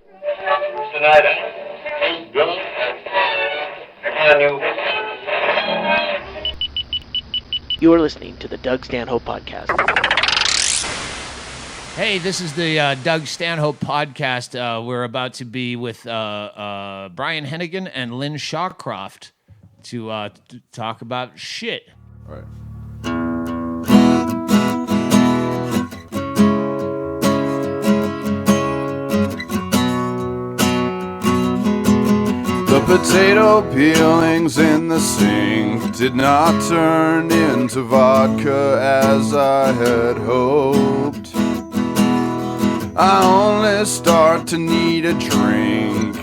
Snyder. Bill. You are listening to the Doug Stanhope Podcast. Hey, this is the Doug Stanhope Podcast. We're about to be with Brian Hennigan and Lynn Shawcroft to talk about shit. All right. The potato peelings in the sink did not turn into vodka as I had hoped. I only start to need a drink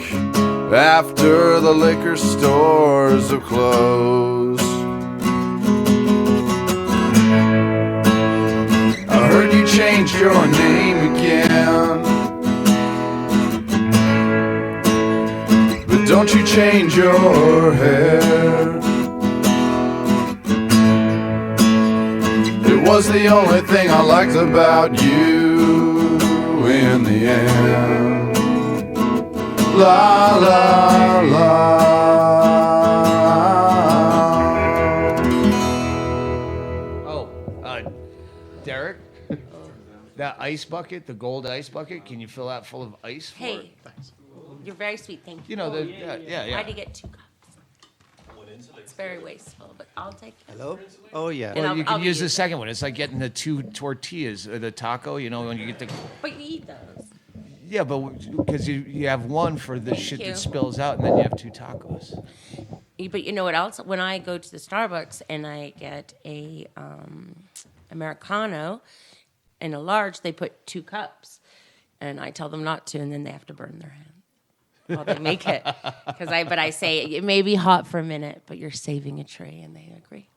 after the liquor stores have closed. I heard you changed your name again, but don't you change your hair. It was the only thing I liked about you in the end. La la la. Oh, Derek, that ice bucket, the gold ice bucket, can you fill that full of ice for it? Hey, you're very sweet, thank you. You know, yeah. Why'd you get 2 cups? It's very wasteful, but I'll take it. Hello? Oh, yeah. And Well, you I'll can use eat the it. second one. It's like getting the 2 tortillas, or the taco, you know, when you get the... But you eat those. Yeah, but because you have one for the shit you. that spills out, and then you have 2 tacos. But you know what else? When I go to the Starbucks and I get a Americano in a large, they put 2 cups. And I tell them not to, and then they have to burn their hand while they make it. But I say, it may be hot for a minute, but you're saving a tray, and they agree.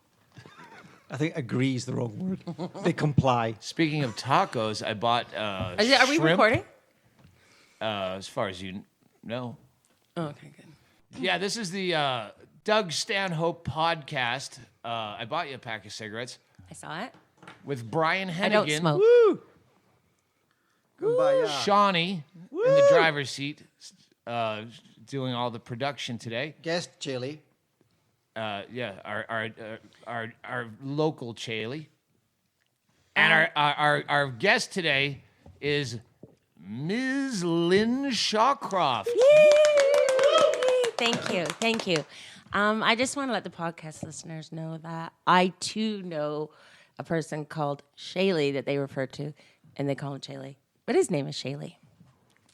I think agree is the wrong word. They comply. Speaking of tacos, I bought Are we shrimp. recording? As far as you know. Oh, okay, good. Yeah, this is the Doug Stanhope Podcast. I bought you a pack of cigarettes I saw it. with Brian Hennigan. I don't smoke. Woo! Kumbaya. Shawnee in the driver's seat, doing all the production today. Guest chili. Yeah, our local Chaley. And our guest today is Ms. Lynn Shawcroft. Yay! Thank you. I just want to let the podcast listeners know that I too know a person called Shaley that they refer to, and they call him Chaley. But his name is Shaley.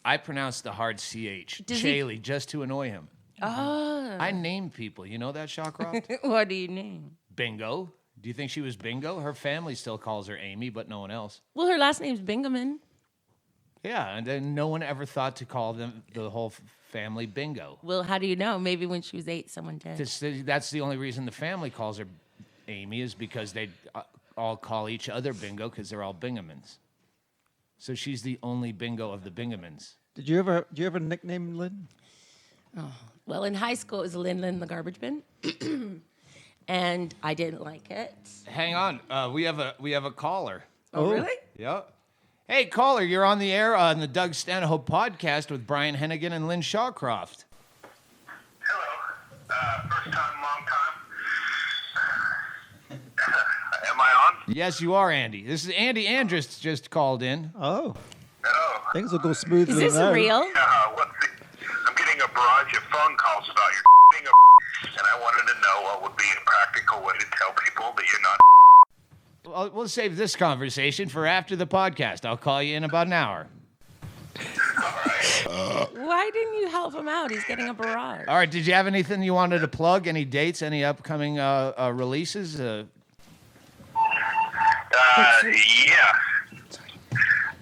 I pronounced the hard CH, Does he- Chaley, just to annoy him. Oh. I name people. You know that, Shawcroft? What do you name? Bingo. Do you think she was Bingo? Her family still calls her Amy, but no one else. Well, her last name's Bingaman. Yeah, and then no one ever thought to call them the whole family Bingo. Well, how do you know? Maybe when she was 8, someone did. That's the only reason the family calls her Amy, is because they all call each other Bingo because they're all Bingamans. So she's the only Bingo of the Bingamans. Do you ever nickname Lynn? Well, in high school, it was Lynn the garbage bin. And I didn't like it. Hang on, we have a caller. Oh, really? Yeah. Hey, caller, you're on the air on the Doug Stanhope Podcast with Brian Hennigan and Lynn Shawcroft. Hello. First time, long time. Am I on? Yes, you are, Andy. This is Andy Andrus just called in. Oh, Hello. things will go smoothly Is this now. real? I'm getting a barrage of phone calls about your being a and I wanted to know what would be a practical way to tell people that you're not. We'll save this conversation for after the podcast. I'll call you in about an hour. Why didn't you help him out? He's getting a barrage. All right, did you have anything you wanted to plug? Any dates, any upcoming releases? Yeah.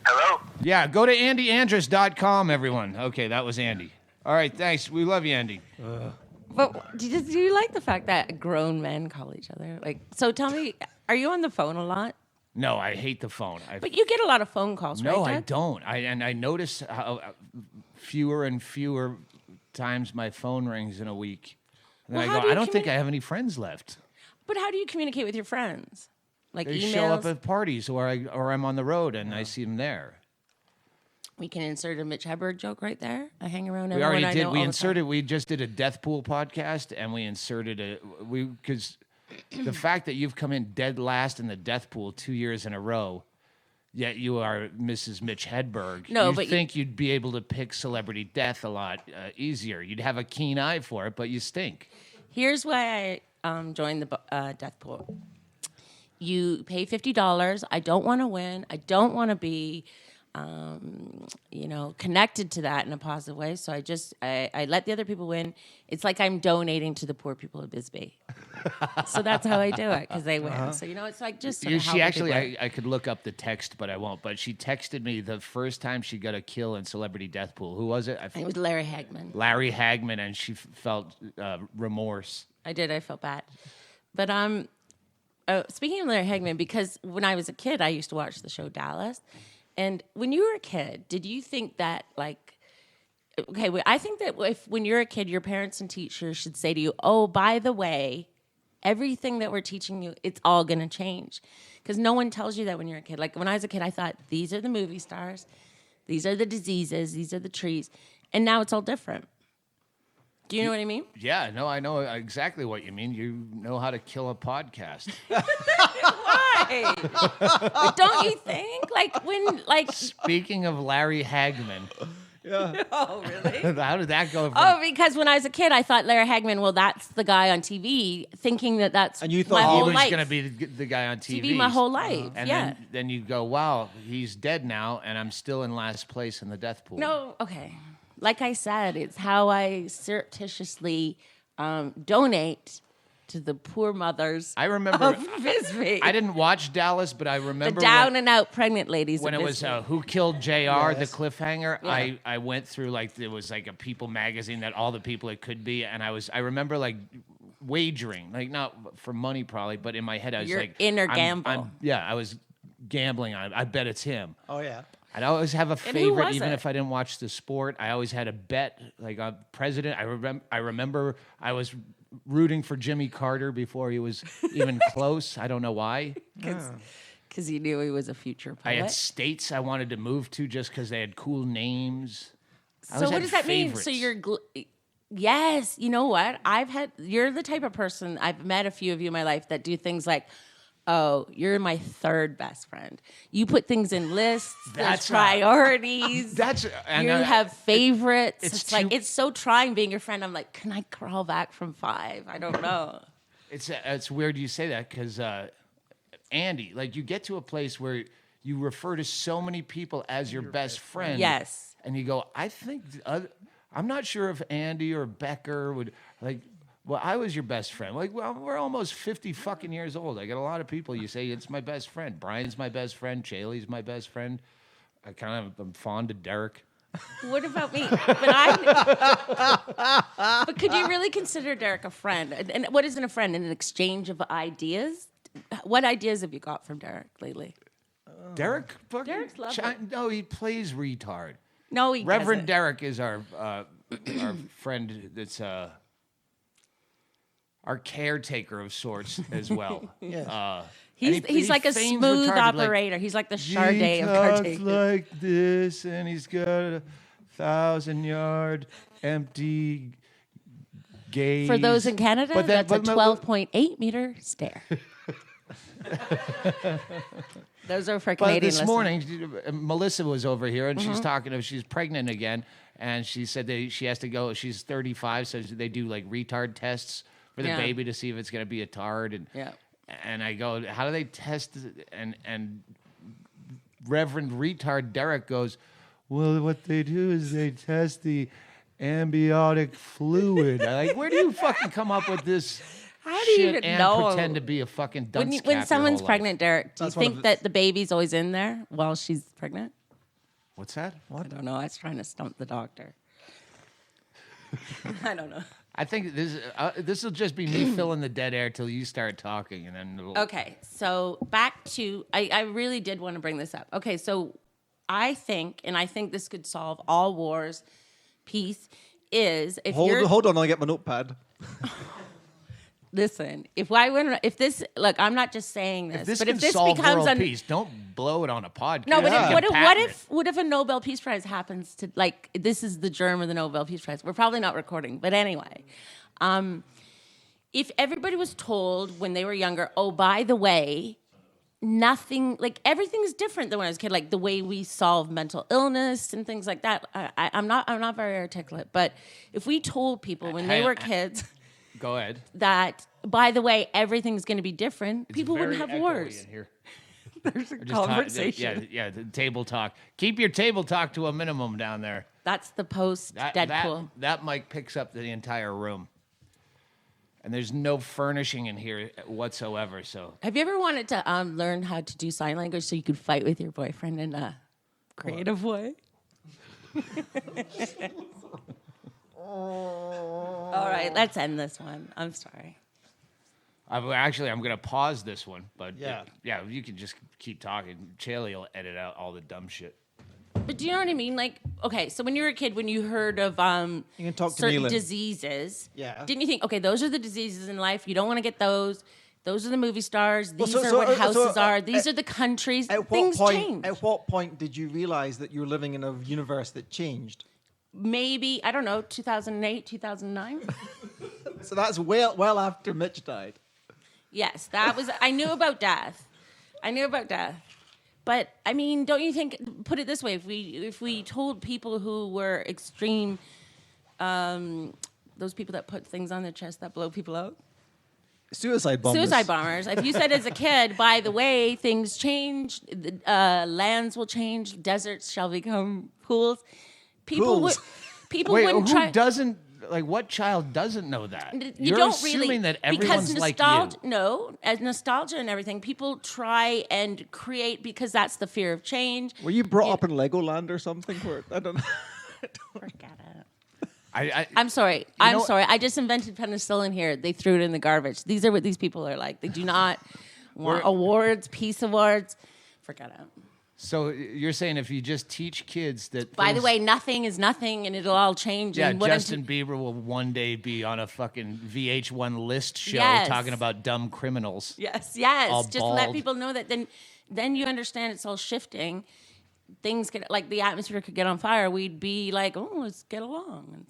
Hello? Yeah, go to andyandrus.com, everyone. Okay, that was Andy. All right, thanks. We love you, Andy. But do you like the fact that grown men call each other? So tell me, are you on the phone a lot? No, I hate the phone. But you get a lot of phone calls, right, No, I Doug? don't. I notice how fewer and fewer times my phone rings in a week. And then Well, I how go, do I you don't think I have any friends left. But how do you communicate with your friends? Like They emails? show up at parties or I'm on the road and I see them there. We can insert a Mitch Hedberg joke right there. I hang around We everyone already I did. know We all the inserted. We just did a death pool podcast, and we inserted because the fact that you've come in dead last in the death pool 2 years in a row, yet you are Mrs. Mitch Hedberg. No, you but think you'd be able to pick celebrity death a lot easier. You'd have a keen eye for it, but you stink. Here's why I joined the death pool. You pay $50. I don't want to win. I don't want to be, connected to that in a positive way. So I let the other people win. It's like I'm donating to the poor people of Bisbee. So that's how I do it because they win. So it's like just sort of She actually, helping people. I could look up the text, but I won't. But she texted me the first time she got a kill in Celebrity Death Pool. Who was it? It was Larry Hagman. Larry Hagman, and she felt remorse. I did. I felt bad. But speaking of Larry Hagman, because when I was a kid, I used to watch the show Dallas. And when you were a kid, did you think that, I think that when you're a kid, your parents and teachers should say to you, oh, by the way, everything that we're teaching you, it's all going to change. Because no one tells you that when you're a kid. Like when I was a kid, I thought, these are the movie stars. These are the diseases. These are the trees. And now it's all different. Do you know what I mean? Yeah, no, I know exactly what you mean. You know how to kill a podcast. Why? Don't you think? Speaking of Larry Hagman, Oh, really? how did that go? Because when I was a kid, I thought Larry Hagman, well, that's the guy on TV, thinking that's And you thought my he whole he was life. going to be the guy on TV. TV my whole life, And yeah. then you go, wow, he's dead now, and I'm still in last place in the death pool. No, okay. Like I said, it's how I surreptitiously donate to the poor mothers I remember. of Bisbee. I didn't watch Dallas, but I the remember down and out pregnant ladies when of it was Bisbee. Who Killed JR, the Yes. cliffhanger. Yeah. I went through there was a People magazine that all the people it could be, and I remember wagering, not for money probably, but in my head I was Your inner I'm- gamble. I was gambling on it. I bet it's him. Oh, yeah. I'd always have a who favorite, was even it? if I didn't watch the sport. I always had a bet, on president. I remember I was rooting for Jimmy Carter before he was even close. I don't know why. Because he knew he was a future I poet. had states I wanted to move to just because they had cool names. I So always what had does that mean? favorites. So yes, you know what? You're the type of person, I've met a few of you in my life that do things like, oh, you're my third best friend. You put things in lists, That's there's priorities. and you have favorites. it's It's like, too- it's so trying being your friend. I'm like, can I crawl back from 5? I don't know. It's weird you say that because Andy, you get to a place where you refer to so many people as your best friend. Yes. And you go, I think I'm not sure if Andy or Becker would well, I was your best friend. Well, we're almost 50 fucking years old. I got a lot of people. You say it's my best friend. Brian's my best friend. Chaley's my best friend. I'm fond of Derek. What about me? But could you really consider Derek a friend? And what isn't a friend? An exchange of ideas? What ideas have you got from Derek lately? Derek fucking Derek's lovely. No, he plays retard. No, he Reverend doesn't. Derek is our friend that's our caretaker of sorts as well. Yes. He's like a feigns smooth retarded, operator. He's like the he Charday of talks caretaking. like this, and he's got a 1,000-yard empty gaze. For those in Canada, But then- that's a but- 12.8 meter stare. Those are for But Canadian this listeners. morning, Melissa was over here, and Mm-hmm. she's talking. She's pregnant again, and she said she has to go. She's 35, so they do retard tests for the Yeah. baby to see if it's going to be a tard. And Yeah. and I go, how do they test? And Reverend Retard Derek goes, well, what they do is they test the amniotic fluid. I'm like, where do you fucking come up with this? How do you shit even and know? pretend to be a fucking dunce cap When your someone's whole life? pregnant, Derek, do you That's one of think the- that the baby's always in there while she's pregnant? What's that? I don't know. I was trying to stump the doctor. I don't know. I think this will just be me filling the dead air till you start talking, and then it'll... Okay, so back to I really did want to bring this up. Okay, so I think this could solve all wars. Peace is if you're Hold on, I'll get my notepad. listen, if this, look, I'm not just saying this, If this but can if this solve becomes world peace, don't blow it on a podcast. no, but You can patent it. what if a Nobel Peace Prize happens to, like, this is the germ of the Nobel Peace Prize. We're probably not recording, but anyway, if everybody was told when they were younger, oh, by the way, nothing, like, everything's different than when I was a kid, like the way we solve mental illness and things like that. I'm not very articulate, but if we told people when they were kids. Go ahead. That, by the way, everything's going to be different. It's people wouldn't very have echoey wars. in here. There's a Just conversation. the table talk. Keep your table talk to a minimum down there. That's the post Deadpool. That mic picks up the entire room. And there's no furnishing in here whatsoever. So Have you ever wanted to learn how to do sign language so you could fight with your boyfriend in a creative way? All right, let's end this one. I'm sorry. I'm going to pause this one, but you can just keep talking. Chaley will edit out all the dumb shit. But do you know what I mean? Like, okay, so when you were a kid, when you heard of You can talk to certain me, Lynn. diseases, Yeah. didn't you think, okay, those are the diseases in life. You don't want to get those. Those are the movie stars. These Well, are what houses are. These are the countries. Things change. At what point did you realize that you were living in a universe that changed? Maybe, I don't know, 2008, 2009? So that's well after Mitch died. Yes, that was, I knew about death. But, I mean, don't you think, put it this way, if we told people who were extreme, those people that put things on their chest that blow people out? Suicide bombers. Suicide bombers. If you said as a kid, by the way, things change, lands will change, deserts shall become pools. People Pools. wouldn't try. Doesn't, like, what child doesn't know that? You You're don't assuming really, that everyone's because like nostalgia. you. No, as nostalgia and everything, people try and create because that's the fear of change. Were you brought up in Legoland or something? I don't know. Forget it. I'm sorry. I just invented penicillin here. They threw it in the garbage. These are what these people are like. They do not want awards, peace awards. Forget it. So you're saying if you just teach kids that... By the way, nothing is nothing, and it'll all change. Yeah, and Justin Bieber will one day be on a fucking VH1 list show talking about dumb criminals. Yes. All Just bald. let people know that then you understand it's all shifting. Things could, like the atmosphere could get on fire. We'd be like, oh, let's get along.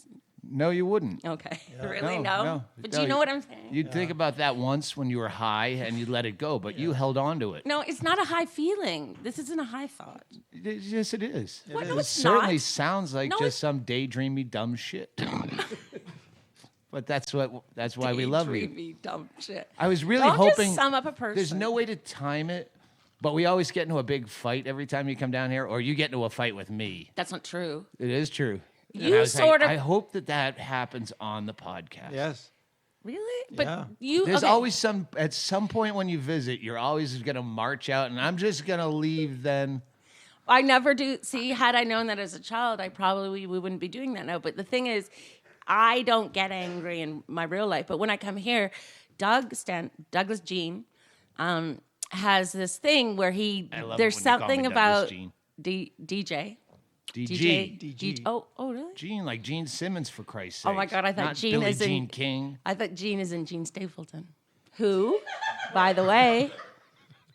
No, you wouldn't. Okay. Really? No. No? But do you know what I'm saying? You'd think about that once when you were high and you'd let it go, but you held on to it. No, it's not a high feeling. This isn't a high thought. Yes, it is. What? No, It it's certainly not. sounds like No, just some daydreamy dumb shit. But that's why we love you. Dreamy, dumb shit. I was really Don't hoping just sum up a person. There's no way to time it, but we always get into a big fight every time you come down here, or you get into a fight with me. That's not true. It is true. And You I was sort of- I hope that happens on the podcast. Yes. Really? But Yeah. There's okay. always at some point when you visit, you're always going to march out, and I'm just going to leave then. I never do. See, had I known that as a child, we wouldn't be doing that now. But the thing is, I don't get angry in my real life. But when I come here, Douglas Jean has this thing where I love there's it when you call something me about Douglas DJ. DG. Oh, really? Gene, like Gene Simmons, for Christ's sake. Oh my God, I thought Not Gene Billie is in- Jean King. I thought Jean is in Jean Stapleton. Who, by the way,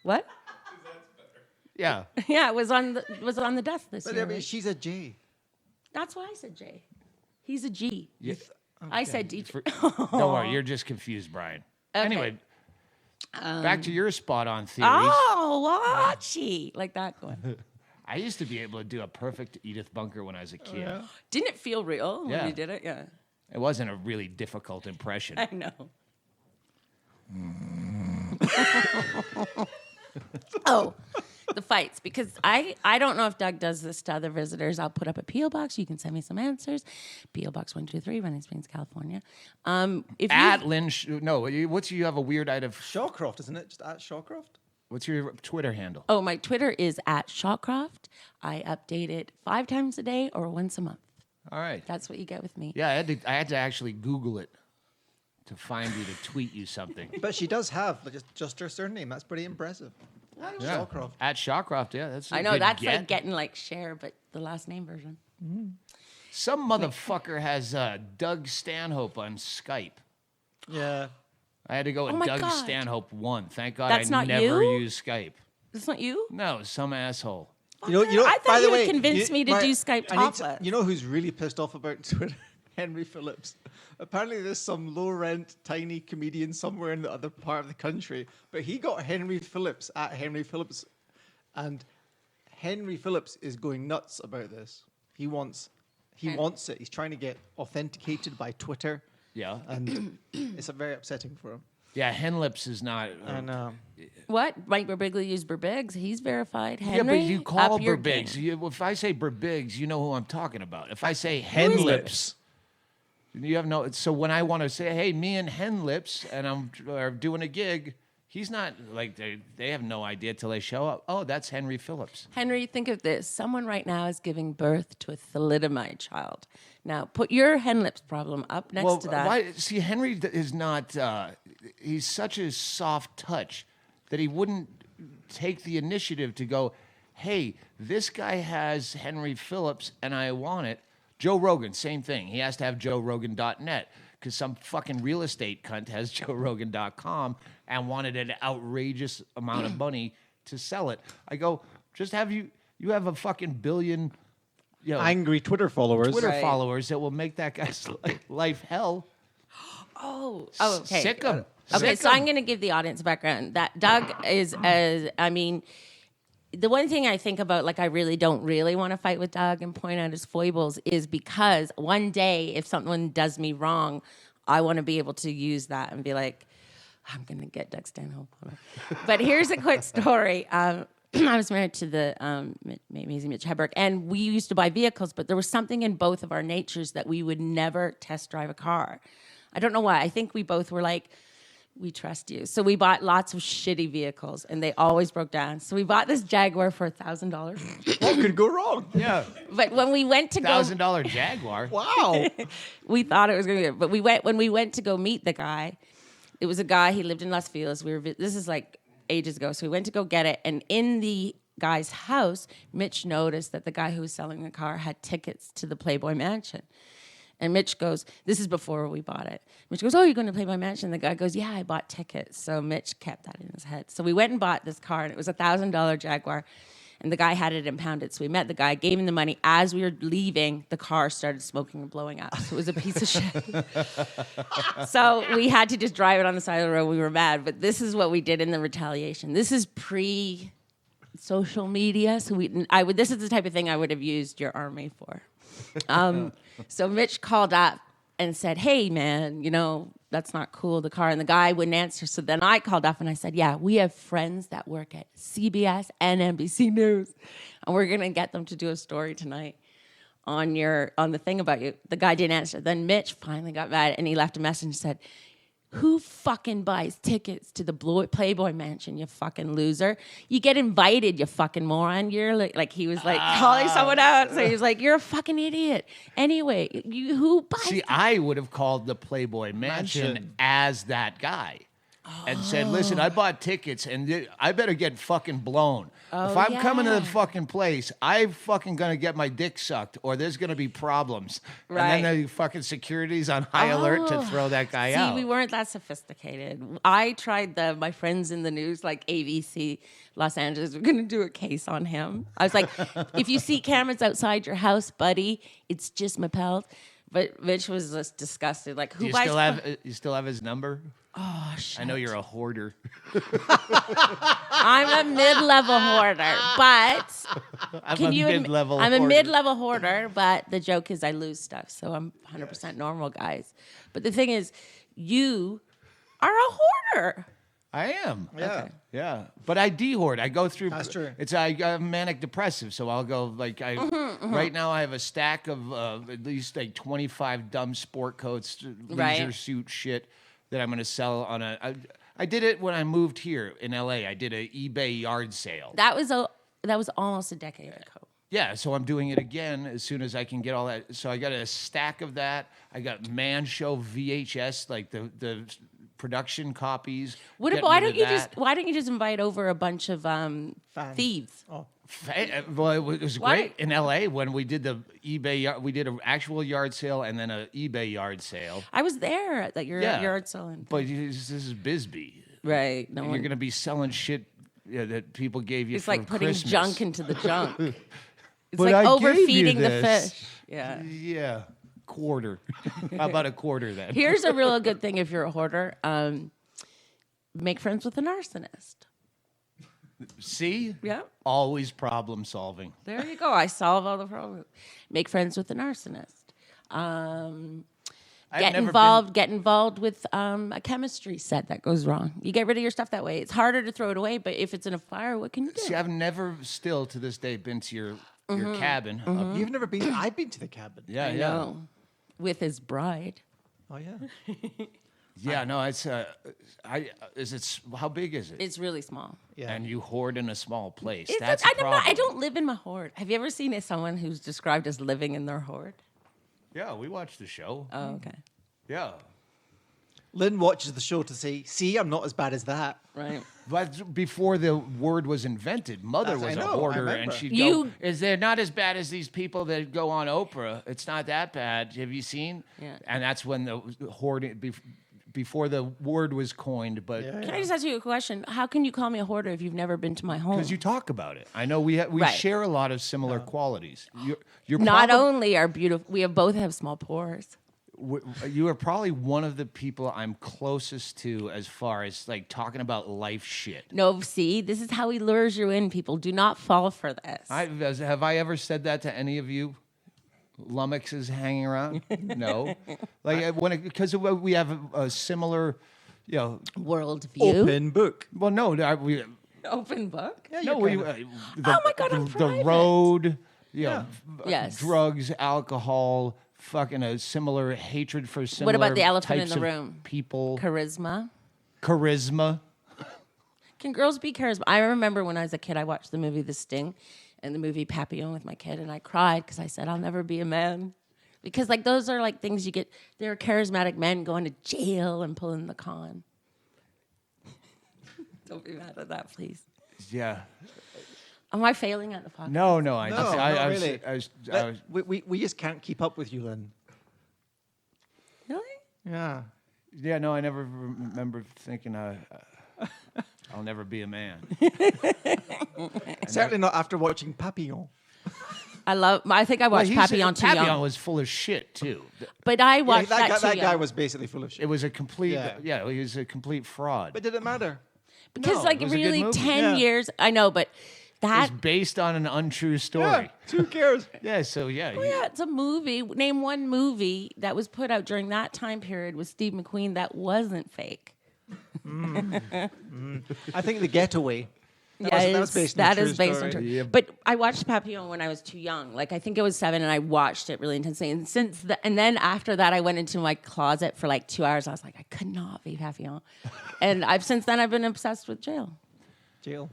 what? Yeah. Yeah, was on the desk this But year. I mean, right? she's a J. That's why I said J. He's a G. Yeah. I said DJ. Don't worry, you're just confused, Brian. Okay. Anyway, back to your spot-on theories. Oh, watchy. Like that going. I used to be able to do a perfect Edith Bunker when I was a kid. Didn't it feel real when Yeah. you did it? Yeah. It wasn't a really difficult impression. I know. Oh, the fights. Because I don't know if Doug does this to other visitors. I'll put up a P.O. box. You can send me some answers. P.O. Box 123, Running Springs, California. If At you, Lynn, you have a weird item. Shawcroft, isn't it? Just at Shawcroft? What's your Twitter handle? Oh, my Twitter is at Shawcroft. I update it 5 times a day or once a month. All right. That's what you get with me. Yeah, I had to actually Google it to find you to tweet you something. But she does have just her surname. That's pretty impressive. Yeah. Shawcroft. At Shawcroft, yeah. That's a I know, good that's get. like getting like Cher, but the last name version. Some motherfucker has Doug Stanhope on Skype. Yeah. I had to go with my Doug God. Stanhope 1. Thank God That's I not never you? used Skype. That's not you? No, some asshole. You know, I thought by the you would way, convince me to do Skype topless. You know who's really pissed off about Twitter? Henry Phillips. Apparently, there's some low-rent, tiny comedian somewhere in the other part of the country, but he got Henry Phillips at Henry Phillips, and Henry Phillips is going nuts about this. He wants it. He's trying to get authenticated by Twitter. Yeah. And it's very upsetting for him. Yeah, Henlips is not. And What? Mike Birbiglia used Birbigs. He's verified. Yeah, Henry, but you call up your Birbigs. game. If I say Birbigs, you know who I'm talking about. If I say is Henlips, you have no. So when I want to say, hey, me and Henlips, and I'm doing a gig, he's not like they have no idea till they show up. Oh, that's Henry Phillips. Henry, think of this. Someone right now is giving birth to a thalidomide child. Now, put your Henlips problem up next to that. See, Henry is not. He's such a soft touch that he wouldn't take the initiative to go, hey, this guy has Henry Phillips and I want it. Joe Rogan, same thing. He has to have joerogan.net because some fucking real estate cunt has joerogan.com and wanted an outrageous amount of money to sell it. I go, just have you have a fucking billion, angry Twitter followers. Right. followers that will make that guy's life hell. Oh, okay. Sick 'em. Okay, Sick so 'em. I'm going to give the audience background. That Doug is, the one thing I think about, like I really don't want to fight with Doug and point out his foibles is because one day if someone does me wrong, I want to be able to use that and be like, I'm going to get Doug Stanhope on it. But here's a quick story. I was married to the amazing Mitch Hedberg, and we used to buy vehicles, but there was something in both of our natures that we would never test drive a car. I don't know why. I think we both were like, we trust you. So we bought lots of shitty vehicles, and they always broke down. So we bought this Jaguar for $1,000. What could go wrong? Yeah. But when we went to go, $1,000 Jaguar. Wow. we thought it was going to be. But when we went to go meet the guy, it was a guy. He lived in Las Feliz. This is like ages ago. So we went to go get it, and in the guy's house, Mitch noticed that the guy who was selling the car had tickets to the Playboy Mansion. And Mitch goes, this is before we bought it. Mitch goes, oh, you're going to Playboy Mansion? The guy goes, yeah, I bought tickets. So Mitch kept that in his head. So we went and bought this car, and it was a $1,000 Jaguar. And the guy had it impounded. So we met the guy, gave him the money. As we were leaving, the car started smoking and blowing up. So it was a piece of shit. So we had to just drive it on the side of the road. We were mad. But this is what we did in the retaliation. This is pre-social media. So this is the type of thing I would have used your army for. So Mitch called up and said, hey, man, that's not cool, the car. And the guy wouldn't answer. So then I called up and I said, yeah, we have friends that work at CBS and NBC News. And we're going to get them to do a story tonight on the thing about you. The guy didn't answer. Then Mitch finally got mad and he left a message and said, who fucking buys tickets to the Playboy Mansion, you fucking loser? You get invited, you fucking moron. You're like he was like calling someone out. So he was like, you're a fucking idiot. Anyway, who buys See, I would have called the Playboy Mansion as that guy and said, listen, I bought tickets and I better get fucking blown. If I'm coming to the fucking place, I'm fucking going to get my dick sucked or there's going to be problems. Right. And then the fucking security's on high alert to throw that guy out. See, we weren't that sophisticated. I tried my friends in the news, like ABC Los Angeles, we're going to do a case on him. I was like, if you see cameras outside your house, buddy, it's just Mapelled. But Mitch was just disgusted. Like, who buys... You still have his number? Oh, shit. I know you're a hoarder. I'm a mid-level hoarder, but I'm a mid-level hoarder, but the joke is I lose stuff, so I'm 100% normal, guys. But the thing is, you are a hoarder. I am. Yeah. Okay. Yeah. But I de-hoard. I go through. That's true. I'm manic depressive, so I'll go like right now I have a stack of at least like 25 dumb sport coats, leisure suit shit that I'm going to sell on I did it when I moved here in LA. I did an eBay yard sale. That was almost a decade ago. Yeah, so I'm doing it again as soon as I can get all that. So I got a stack of that. I got Man Show VHS, like the production copies. Why don't you just invite over a bunch of thieves? Oh. Well, it was Why? great in LA when we did the eBay. We did an actual yard sale and then an eBay yard sale. I was there at that yard selling. But this is Bisbee. Right. No You're one, going to be selling shit that people gave you it's for like putting Christmas. junk into the junk. It's But like I gave you overfeeding the this. fish. Yeah. Yeah, quarter. How about a quarter then? Here's a real good thing if you're a hoarder. Make friends with a narcissist. See? Yeah. Always problem solving. There you go. I solve all the problems. Make friends with a narcissist. Get involved with a chemistry set that goes wrong. You get rid of your stuff that way. It's harder to throw it away, but if it's in a fire, what can you do? See, I've never still to this day been to your cabin. You've never been. I've been to the cabin. Yeah, I yeah. know. With his bride. Oh yeah. Yeah, no, it's how big is it? It's really small. Yeah. And you hoard in a small place. It's That's I a problem. don't live in my hoard. Have you ever seen someone who's described as living in their hoard? Yeah, we watched the show. Oh, okay. Yeah. Lynn watches the show to say, "See, I'm not as bad as that." Right. But before the word was invented, Mother That's- was I a know, I hoarder, and remember. she'd You- go, "Is there not as bad as these people that go on Oprah? It's not that bad. Have you seen?" Yeah. And that's when the hoarding before the word was coined, but Can I just ask you a question? How can you call me a hoarder if you've never been to my home? because you talk about it, I know we Right. share a lot of similar qualities. You're Not probably- only are beautiful, we both have small pores. You are probably one of the people I'm closest to as far as like talking about life shit. No, see, this is how he lures you in. People do not fall for this. Have I ever said that to any of you? Lummoxes hanging around? No. Like because we have a similar, World view. Open book. well, no, we Open book. Yeah, no, you're we. kind of- Oh my God, I'm the private. road, Yes. drugs, alcohol, fucking a similar hatred for similar. What about the elephant in types the of room? People, Charisma. charisma. Can girls be charisma? I remember when I was a kid, I watched the movie The Sting and the movie Papillon with my kid, and I cried because I said, I'll never be a man. Because like those are like things you get, they're charismatic men going to jail and pulling the con. Don't be mad at that, please. Yeah. Am I failing at the podcast? No, No, I not was, really. I was, But we just can't keep up with you, Lynn. Really? Yeah. yeah, no, I never remember thinking I'll never be a man. Certainly not after watching Papillon. I think I watched Papillon too Papillon young. was full of shit too. But I Yeah, watched that that too guy young. was basically full of shit. It was a complete, Yeah. he was a complete fraud. But did it matter? Because No, like it was a good really movie. 10 Yeah. years, I know, but It that, was based on an untrue story. Who cares? Yeah, so yeah. oh yeah, it's a movie. Name one movie that was put out during that time period with Steve McQueen that wasn't fake. I think The Getaway. That was based on a that true is based on story. true. Yeah. But I watched Papillon when I was too young. Like I think it was 7, and I watched it really intensely. And and then after that, I went into my closet for like 2 hours. I was like, I could not be Papillon. And since then I've been obsessed with jail. Jail.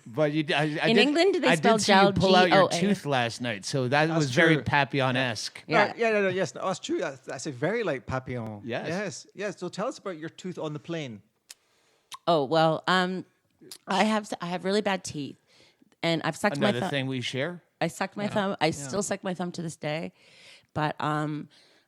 But in England, they I spell did see you pull out your G-O-A. tooth last night, so that was very true. Papillon-esque. Yeah. Yes, no, that's true. That's a very like Papillon. Yes. Yes. So tell us about your tooth on the plane. Oh well, I have really bad teeth, and I've sucked my Another thumb. thing we share. I sucked my thumb. I still suck my thumb to this day. But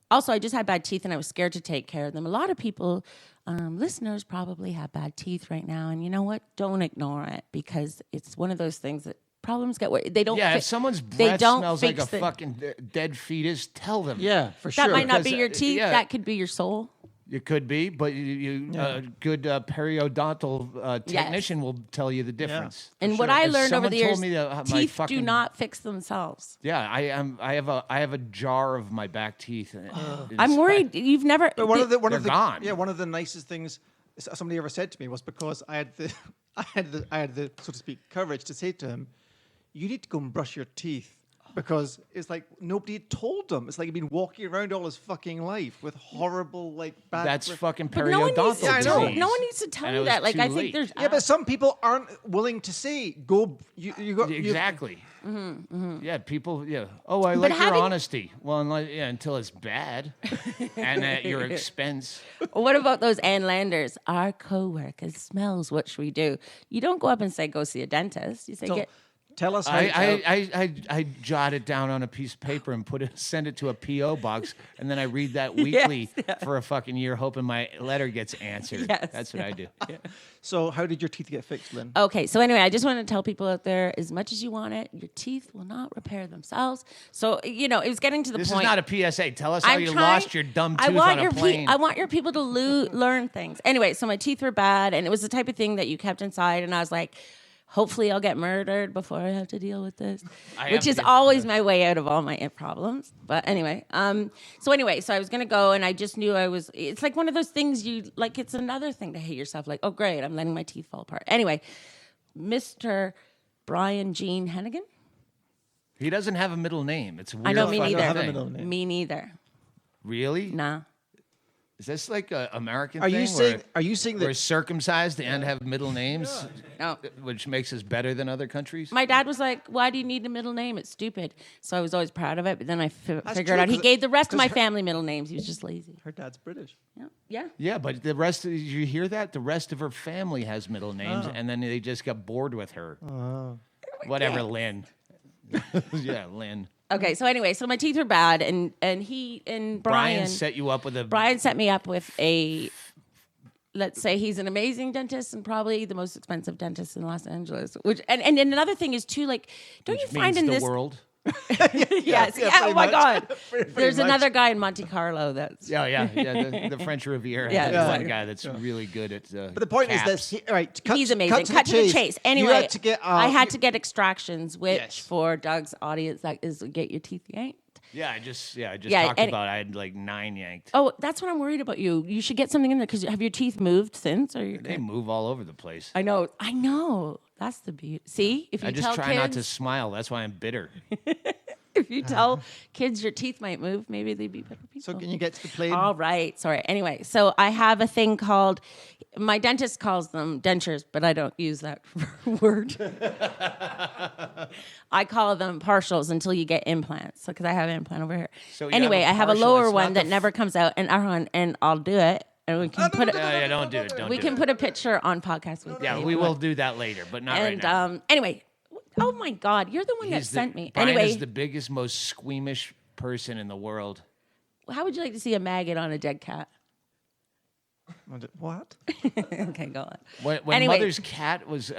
also, I just had bad teeth, and I was scared to take care of them. A lot of people, listeners, probably have bad teeth right now, and you know what? Don't ignore it because it's one of those things that problems get worse. They don't. Yeah, fi- if someone's they breath don't smells like fix a the- fucking dead fetus, tell them. Yeah, for sure. That might not because, be your teeth. yeah. That could be your soul. It could be, but good periodontal technician will tell you the difference. And what Sure. I If learned over someone the told years, me that my teeth do fucking- not fix themselves. Yeah, I have a jar of my back teeth. I'm worried. You've never. But one of the They're gone. Yeah, one of the nicest things somebody ever said to me was because I had the I had the so to speak courage to say to him, "You need to go and brush your teeth." Because it's like nobody had told him. It's like he'd been walking around all his fucking life with horrible like bad. That's fucking But no one periodontal needs to Yeah, I tell. know. disease. No one needs to tell And you it was that. Like too I think late. there's. Yeah, but some people aren't willing to say go. You got Exactly. Yeah, people. Yeah. Oh, I like your having- honesty. Well, until it's bad, and at your expense. What about those Ann Landers? Our coworker smells. What should we do? You don't go up and say go see a dentist. You say So, get. Tell us how. I jot it down on a piece of paper and send it to a PO box, and then I read that weekly for a fucking year, hoping my letter gets answered. Yes, That's what I do. So how did your teeth get fixed, Lynn? Okay, so anyway, I just want to tell people out there, as much as you want it, your teeth will not repair themselves. So, it was getting to the This point. is not a PSA. Tell us how I'm you trying- lost your dumb tooth I want on a your plane. I want your people to learn things. Anyway, so my teeth were bad, and it was the type of thing that you kept inside, and I was like, hopefully I'll get murdered before I have to deal with this, which is always my way out of all my problems. But anyway, so I was going to go, and I just knew it's like one of those things it's another thing to hate yourself. Like, oh, great, I'm letting my teeth fall apart. Anyway, Mr. Brian Gene Hennigan. He doesn't have a middle name. It's weird. I know, me I don't have a neither. middle name. Me neither. Really? Nah. Is this like an American Are thing? you saying we're that? circumcised and have middle names, No. which makes us better than other countries? My dad was like, why do you need a middle name? It's stupid. So I was always proud of it. But then I figured true, out he 'cause- gave the rest of my 'cause family middle names. He was just lazy. Her dad's British. Yeah. Yeah, but the rest, did you hear that? The rest of her family has middle names, and then they just got bored with her. Whatever, Lynn. Yeah, Lynn. Okay, so anyway, so my teeth were bad, and Brian set you up with a... Brian set me up with let's say he's an amazing dentist and probably the most expensive dentist in Los Angeles. Which and another thing is too, like, don't which you find means in the this world. yes, pretty oh my much. God, Pretty there's much. another guy in Monte Carlo that's Yeah, the French Riviera. Yeah, has one exactly. guy that's really good at But the point caps. is this, right? he's amazing. Cut to the chase. Anyway, you had to get, I had to get extractions, which Yes. for Doug's audience, that is get your teeth yanked. Yeah, I just Yeah, talked and- about. I had like 9 yanked. Oh, that's what I'm worried about you. You should get something in there because have your teeth moved since? Or They move all over the place. I know. That's the beauty. See, if you I just tell try kids, not to smile. That's why I'm bitter. if you tell kids your teeth might move, maybe they'd be better people. So can you get to the plane? All right. Sorry. Anyway, so I have a thing called, my dentist calls them dentures, but I don't use that word. I call them partials until you get implants, because I have an implant over here. So you anyway, have a I have a partial, lower it's not one the that never comes out, and I'll do it, and we can put it. Yeah, don't do it. Don't We do can it. put a picture on podcast with Yeah, you. we will do that later, but not right And now. anyway, oh my God, you're the one that sent me. Brian Anyway, is the biggest, most squeamish person in the world. how would you like to see a maggot on a dead cat? What? Okay, go on. When Anyway. Mother's cat was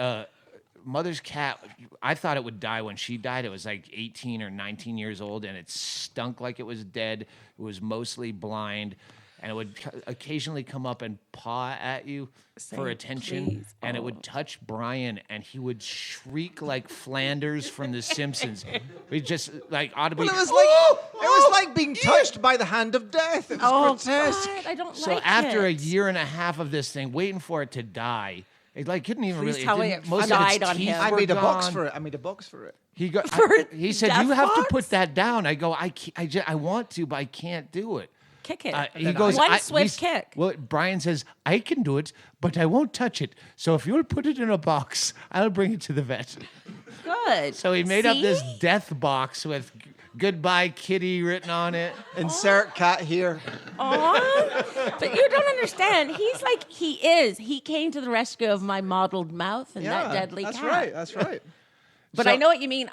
Mother's cat, I thought it would die when she died. It was like 18 or 19 years old, and it stunk like it was dead. It was mostly blind, and it would occasionally come up and paw at you for Say, attention, please. and it Oh. would touch Brian, and he would shriek like Flanders from The Simpsons. He just like audibly. Well, it was like being touched by the hand of death. It was Oh, grotesque. God, I don't So like after a it. year and a half of this thing, waiting for it to die, it like couldn't even Please really. tell me didn't- it most of died its on teeth him. I were made a box gone. for it. I made a box for it. He got. For He said, death "You have to box? put that down." I go, I want to, but I can't do it. Kick it. He goes, One swift kick. Well, Brian says, "I can do it, but I won't touch it. So if you'll put it in a box, I'll bring it to the vet." Good. So he made up this See? death box with "Goodbye, Kitty" written on it. Insert cat here. Aw. But you don't understand. He's like, he came to the rescue of my mottled mouth and that deadly that's cat. right. That's right. But So- I know what you mean.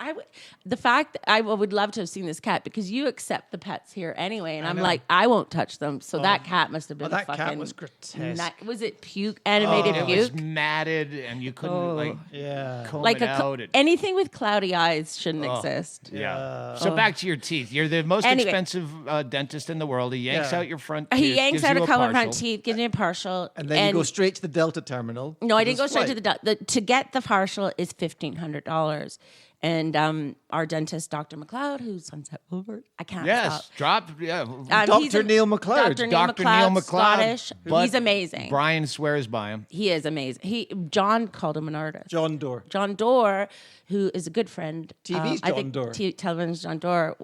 The fact that I would love to have seen this cat because you accept the pets here anyway, and I'm know. like, I won't touch them. So that cat must have been that fucking. cat was grotesque. Was it puke? Animated It was puke? matted, and you couldn't like Yeah. comb Like it out. anything with cloudy eyes shouldn't exist. Yeah. So back to your teeth. You're the most Anyway. expensive dentist in the world. He yanks Yeah. out your front tooth. He yanks gives out you a couple of partial. front teeth, gives me a partial, And then you go straight to the Delta terminal. No, I for didn't go this straight to flight. the to get the partial is $1,500, and our dentist, Dr. McLeod, who's Sunset Boulevard, I can't Yes, stop. drop. Yeah. He's Dr. Neil McLeod. Dr. Neil Dr. Neil McLeod, McLeod. Scottish. but He's amazing. Brian swears by him. He is amazing. John called him an artist. John Doerr. John Doerr, who is a good friend. TV's I John think Doerr. Television's John Doerr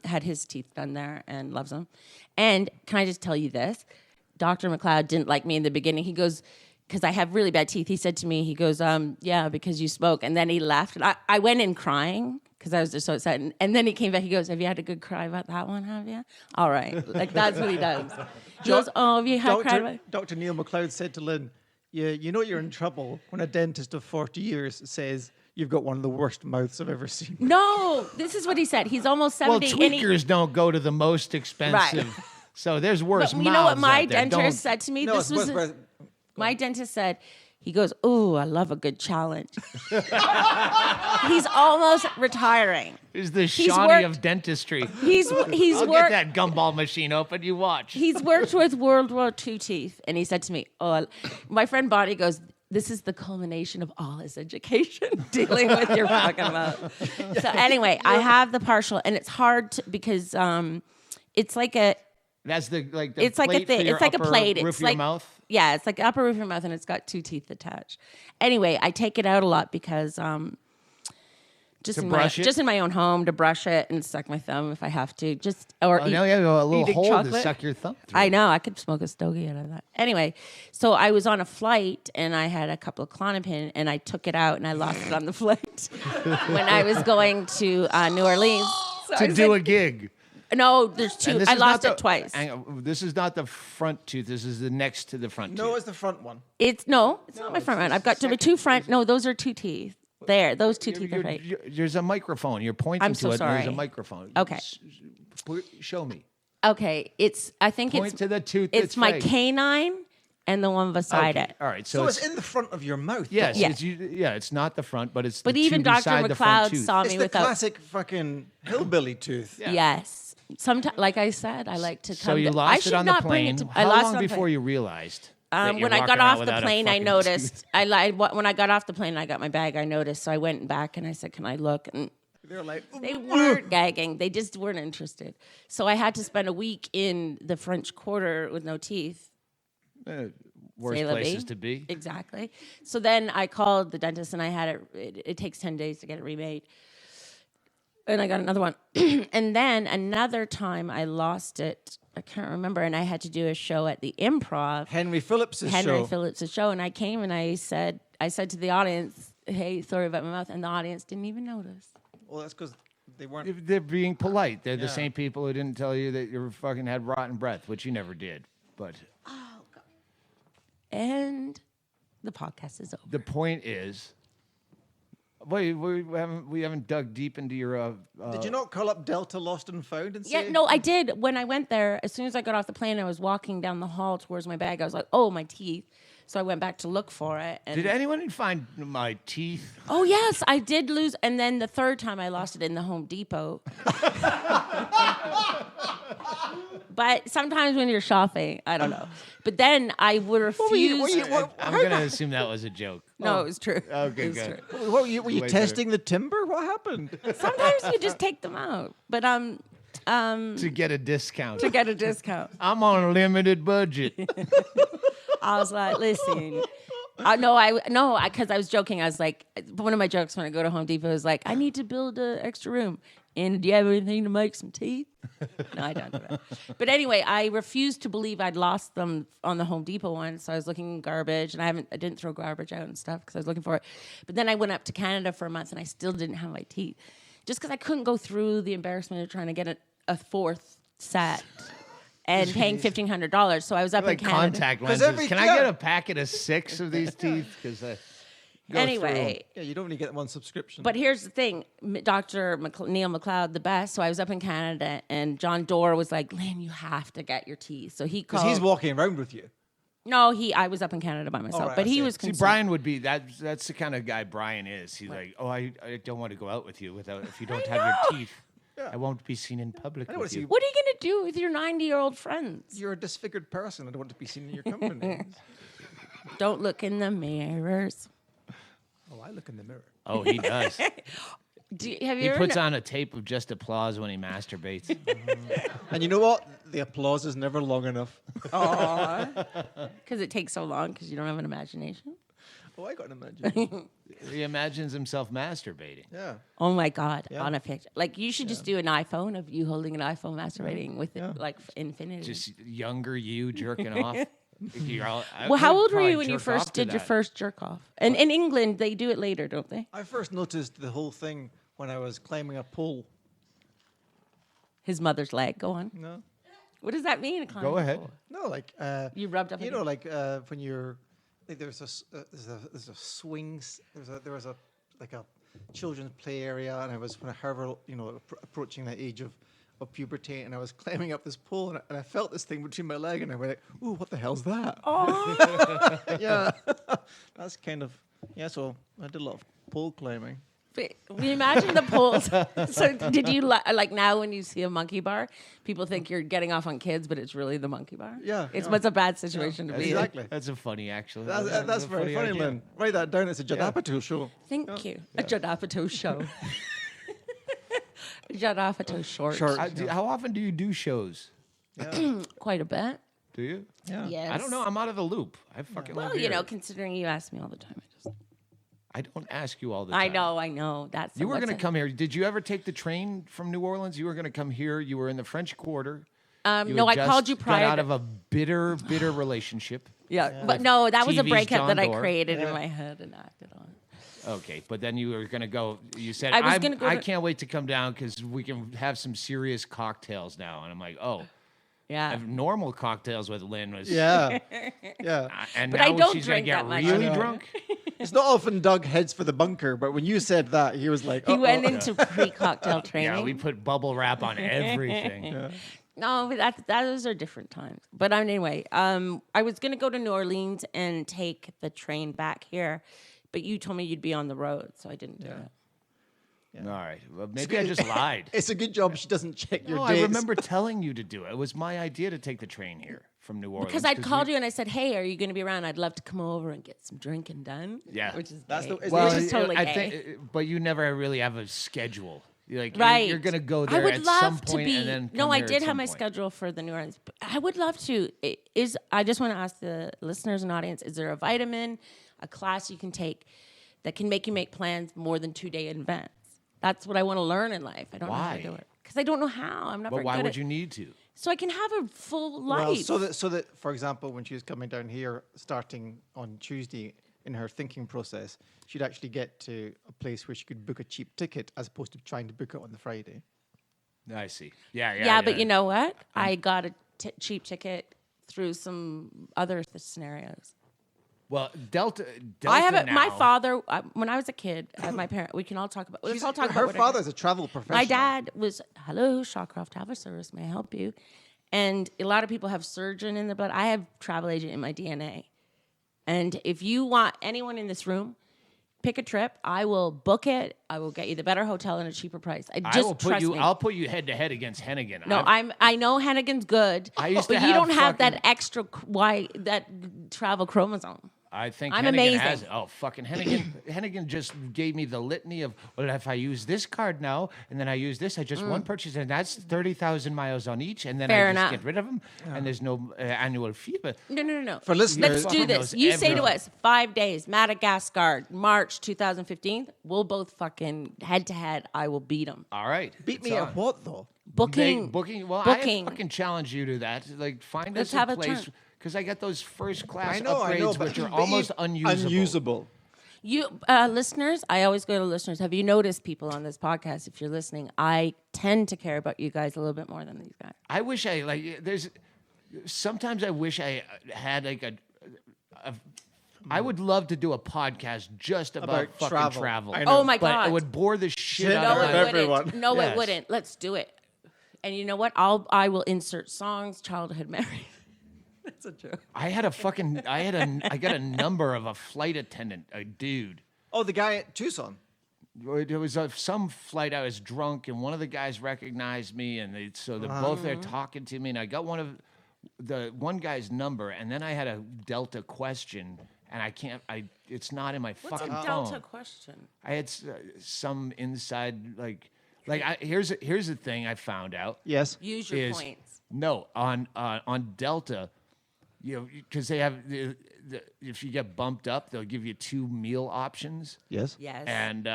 had his teeth done there and loves them. And can I just tell you this? Dr. McLeod didn't like me in the beginning. He goes, because I have really bad teeth. He said to me, he goes, yeah, because you smoke. And then he left. And I went in crying because I was just so upset. And then he came back. He goes, have you had a good cry about that one, have you? All right. Like, that's what he does. He goes, oh, have you had a cry about Dr. Neil McLeod said to Lynn, you know you're in trouble when a dentist of 40 years says, You've got one of the worst mouths I've ever seen. No, this is what he said. He's almost 70. Well, tweakers don't go to the most expensive. Right. So there's worse But mouths you know what my out there. dentist said to me? No, This was my dentist said, he goes, "Ooh, I love a good challenge." He's almost retiring. Is the He's Shawnee worked- of dentistry. He's I'll get worked. that gumball machine open. You watch. He's worked with World War II teeth, and he said to me, "Oh, my friend Bonnie goes, this is the culmination of all his education dealing with your fucking mouth." So anyway, I have the partial, and it's hard because it's like a. That's the It's like a plate for thing. your It's like a upper plate. roof It's of your like mouth. Yeah, it's like the upper roof of your mouth, and it's got 2 teeth attached. Anyway, I take it out a lot because just To in brush it? just in my own home to brush it and suck my thumb if I have to. Or Oh, eat, now you have a little eating hole to chocolate. suck your thumb through. I know. I could smoke a stogie out of that. Anyway, so I was on a flight and I had a couple of Klonopin and I took it out and I lost it on the flight when I was going to New Orleans. So I to do said- a gig. No, there's 2. And this I is lost not it twice. hang on, this is not the front tooth. This is the next to the front No, tooth. it's the front one. It's not my front one. I've got 2 front. No, those are 2 teeth. There, those 2 teeth are fake. There's a microphone. You're pointing I'm to so it. And there's a sorry. microphone. Okay. Show me. Okay, I think Point it's to the tooth. it's that's my fake. canine and the one beside Okay. it. All right. So it's in the front of your mouth. Yes. Yeah. It's not the front, but it's But the even two Dr. beside the front McLeod tooth. saw It's me the without. classic fucking hillbilly tooth. Yes. Sometimes, like I said, I like to come. So you to, I lost should it on the not bring plane. it to. I How lost long it on the before plane. you realized? that you're When I got walking around off the without a plane, I fucking noticed. tooth? When I got off the plane, I got my bag. I noticed, so I went back and I said, "Can I look?" And They're like, they weren't gagging. They just weren't interested. So I had to spend a week in the French Quarter with no teeth. Worst C'est la places vie. to be. Exactly. So then I called the dentist and I had it takes 10 days to get it remade. And I got another one. And then another time I lost it. I can't remember. And I had to do a show at the Improv. Henry Phillips' show. Phillips' show. And I came and I said to the audience, "Hey, sorry about my mouth." And the audience didn't even notice. Well, that's because they weren't. They're being polite. They're the Yeah. same people who didn't tell you that you fucking had rotten breath, which you never did. But And the podcast is over. the point is, wait, we haven't dug deep into your. Did you not call up Delta Lost and Found and Yeah, say? no, I did. When I went there, as soon as I got off the plane, I was walking down the hall towards my bag. I was like, "Oh, my teeth." So I went back to look for it. And Did anyone find my teeth? oh, yes, I did lose. And then the third time I lost it in the Home Depot. But sometimes when you're shopping, I don't know. But then I would refuse. I'm going to assume that was a joke. No, it was true. Okay, It was good. true. What, were you Way testing the timber? What happened? Sometimes you just take them out. But To get a discount. to get a discount. I'm on a limited budget. I was like, listen. Because I was joking. I was like, one of my jokes when I go to Home Depot is like, I need to build an extra room. And do you have anything to make some teeth? No, I don't do that. But anyway, I refused to believe I'd lost them on the Home Depot one. So I was looking in garbage, and I didn't throw garbage out and stuff because I was looking for it. But then I went up to Canada for a month, and I still didn't have my teeth, just because I couldn't go through the embarrassment of trying to get a fourth set. And paying $1,500, so I was up Like in Canada. contact 'Cause lenses. Can I yeah. get a packet of 6 of these teeth? Because Anyway, Yeah, you don't need to get one subscription. but here's the thing, Dr. Neil McLeod, the best. So I was up in Canada, and John Doerr was like, "Lynn, you have to get your teeth." So he because called. he's walking around with you. No, I was up in Canada by myself, right, but I he see. was See, concerned. Brian would be that's the kind of guy Brian is. He's like, oh, I don't want to go out with you if you don't have your teeth. I won't be seen in public I don't with wanna see you. What are you gonna do with your 90-year-old friends? You're a disfigured person. I don't want to be seen in your company. Don't look in the mirrors. Oh, I look in the mirror. Oh, he does. Have He you ever? puts on a tape of just applause when he masturbates. And you know what? The applause is never long enough. Because it takes so long because you don't have an imagination. Oh, I got an imagination. He imagines himself masturbating. Yeah. Oh my God! Yeah. On a picture, like you should just do an iPhone of you holding an iPhone masturbating with it, like infinity. Just younger you jerking off. I Well, how would old were probably you when you jerk first off to did your that. first jerk off? And in England, they do it later, don't they? I first noticed the whole thing when I was climbing a pole. His mother's leg. Go on. No. What does that mean? Go ahead. No, like You rubbed up. you against- know, like when you're like, there's a swing. There was a like a children's play area, and I was approaching that age of puberty, and I was climbing up this pole, and I felt this thing between my leg, and I went, "Ooh, what the hell's that?" Oh. Yeah, that's kind of So I did a lot of pole climbing. But we imagine the poles. So did you like now when you see a monkey bar, people think you're getting off on kids, but it's really the monkey bar? Yeah, It's yeah. what's a bad situation to be in. Exactly. That's a funny, actually. That's a very funny, idea. Lynn. Write that down. It's a Judd Apatow show. Thank you. A Judd Apatow show. A Judd Apatow short. How often do you do shows? Quite a bit. Do you? Yeah. Yes. I don't know. I'm out of the loop. I fucking Well, love you know, hearing. considering you ask me all the time, I don't ask you all the time. I know. That's You were what's going to come here. Did you ever take the train from New Orleans? You were going to come here. You were in the French Quarter. You No, had I called just you got prior. out of a bitter relationship. Yeah, but no, that was a TV's breakup John that I Doerr. created in my head and acted on. Okay, but then you were going to go. You said, I was gonna go I to- can't wait to come down because we can have some serious cocktails now. And I'm like, oh, Yeah. normal cocktails with Lynn was. Yeah. Yeah. And But now I don't she's going to drink get that much. really I know. drunk. It's not often Doug heads for the bunker, but when you said that, he was like, He "Uh-oh." went into pre-cocktail training. Yeah, we put bubble wrap on everything. No, but those are different times. But anyway, I was going to go to New Orleans and take the train back here, but you told me you'd be on the road, so I didn't do it. All right. Well, maybe I just lied. It's a good job she doesn't check your No, dates. I remember telling you to do it. It was my idea to take the train here from New Orleans. Because I'd called you and I said, hey, are you going to be around? I'd love to come over and get some drinking done. Yeah. Which is That's gay. the- is Well, which is totally I gay. think, but you never really have a schedule. Like, Right. You're going to go I there would at love some to point be. and then No, come I here at did have some my point. schedule for the New Orleans. But I would love to. I just want to ask the listeners and audience: is there a vitamin, a class you can take that can make you make plans more than 2-day events? That's what I want to learn in life. I don't know how to Why? do it because I don't know how. I'm not But very why good would at you need to? so I can have a full life. Well, so that, for example, when she was coming down here, starting on Tuesday in her thinking process, she'd actually get to a place where she could book a cheap ticket as opposed to trying to book it on the Friday. I see. Yeah. yeah, but you know what? I got a cheap ticket through some other scenarios. Well, Delta I have it. now, My father, when I was a kid, my parent. We can all talk about. Let's all talk her about father's a travel professional. My dad was, hello, Shawcroft Travel Service, may I help you? And a lot of people have surgeon in their blood. I have travel agent in my DNA. And if you want anyone in this room, pick a trip. I will book it. I will get you the better hotel and a cheaper price. I will put trust you. me. I'll put you head to head against Hennigan. No, I know Hennigan's good, I used but to you have don't have that fucking- extra that travel chromosome. I think I'm Hennigan amazing. has it. Oh, fucking Hennigan. Hennigan just gave me the litany of, well, if I use this card now, and then I use this, I just one purchase, and that's 30,000 miles on each, and then Fair I just enough. get rid of them, and there's no annual fee. But No. For listeners, Let's do this. knows You say to everything. us, 5 days, Madagascar, March 2015. We'll both fucking head to head. I will beat them. all right. beat it's me on. at what, though? Booking. Well, Booking. I fucking challenge you to that. Like, find Let's us have a a place, turn. because I got those first class I know, upgrades, but which are but almost even unusable. Unusable. You listeners, I always go to listeners. Have you noticed people on this podcast? If you're listening, I tend to care about you guys a little bit more than these guys. I wish I sometimes I wish I had like I would love to do a podcast just about fucking travel. I know. Oh my But God! it would bore the shit Shit out out of of my everyone. No, Yes. it wouldn't. Let's do it. And you know what? I will insert songs, childhood memories. That's a joke. I got a number of a flight attendant, a dude. Oh, the guy at Tucson. It was some flight. I was drunk, and one of the guys recognized me, and they're both there talking to me. And I got one guy's number, and then I had a Delta question, and I can't. It's not in my What's a fucking Delta phone. question? I had some inside here's the thing I found out. Yes. Use your is points. no on Delta, you know, because they have if you get bumped up, they'll give you 2 meal options. Yes. Yes. And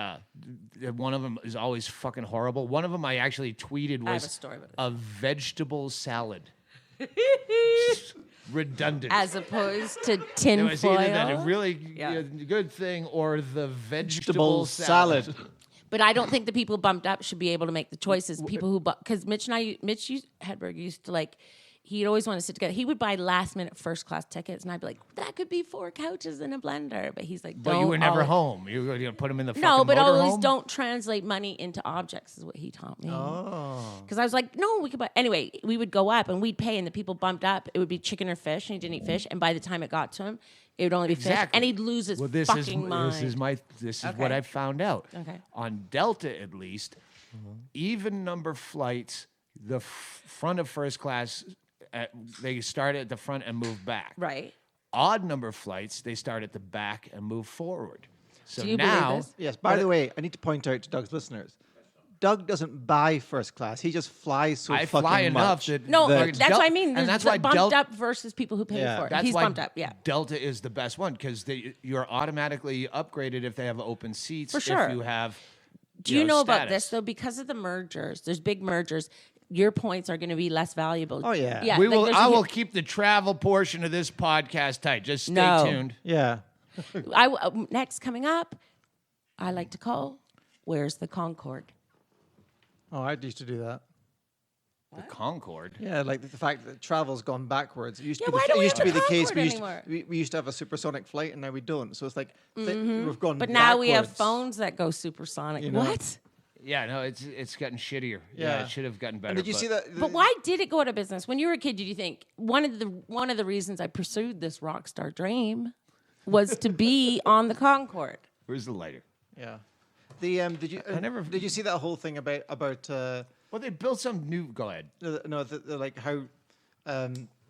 one of them is always fucking horrible. One of them I actually tweeted I have was a story about this. a vegetable salad. Redundant. As opposed to it tin was either that a foil. really Yeah. good thing or the Vegetable vegetable salad. But I don't think the people bumped up should be able to make the choices. People who, because Mitch Hedberg used to like, he'd always want to sit together. He would buy last-minute first-class tickets, and I'd be like, that could be 4 couches and a blender. But he's like, But you were never home. You were going to put them in the fucking no, but always motorhome? don't translate money into objects is what he taught me. Oh. Because I was like, no, we could buy. Anyway, we would go up and we'd pay, and the people bumped up. It would be chicken or fish, and he didn't eat fish. And by the time it got to him, it would only be fish, and he'd lose his fucking mind. This is what I found out. Okay. On Delta, at least, even number flights, the front of first class, they start at the front and move back. Right. Odd number flights, they start at the back and move forward. So Do you now, believe this? Yes. By the way, I need to point out to Doug's listeners, Doug doesn't buy first class. He just flies so I fucking fly enough much. that No, that that's what I mean. and There's that's the why bumped up versus people who pay Yeah. for it. That's He's why bumped up, yeah. Delta is the best one because you're automatically upgraded if they have open seats. For sure. If you have. Do you know about status. this though? Because of the mergers, there's big mergers. Your points are going to be less valuable. Oh, yeah. Yeah. We like, will. there's I a- will keep the travel portion of this podcast tight. Just stay No. tuned. Yeah. Next coming up, I like to call. Where's the Concorde? Oh, I used to do that. The Concorde. Yeah, like the fact that travel's gone backwards. It used Yeah, to be, why the, don't it we used to have be the the case. Concorde We used to have a supersonic flight, and now we don't. So it's like we've gone. But now we have backwards. phones that go supersonic. You know? What? Yeah, no, it's gotten shittier. Yeah. It should have gotten better. And did you see that? But why did it go out of business? When you were a kid, did you think one of the reasons I pursued this rock star dream was to be on the Concorde? Where's the lighter? Yeah. The did you see that whole thing about Well, they built some new. Go ahead. like how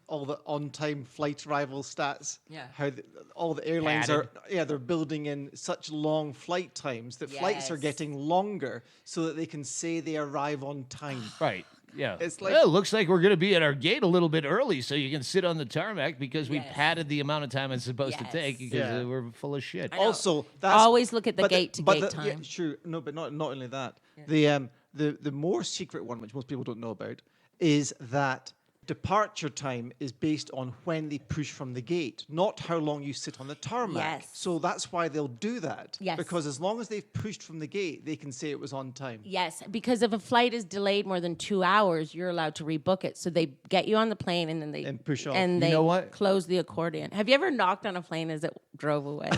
all the on-time flight arrival stats. Yeah. How all the airlines Padded. they're building in such long flight times that flights are Yes. getting longer so that they can say they arrive on time. Right. Yeah. It's like- well, it looks like we're going to be at our gate a little bit early so you can sit on the tarmac because we Yes. padded the amount of time it's supposed to Yes. take because Yeah. we're full of shit. I know. Also, that's Always look at the but gate to but gate Yeah, time. true. No, but not only that. The more secret one, which most people don't know about, is that departure time is based on when they push from the gate, not how long you sit on the tarmac. Yes. So that's why they'll do that. Yes. Because as long as they've pushed from the gate, they can say it was on time. Yes, because if a flight is delayed more than 2 hours, you're allowed to rebook it. So they get you on the plane and then they And push off. and You they know what? close the accordion. Have you ever knocked on a plane as it drove away?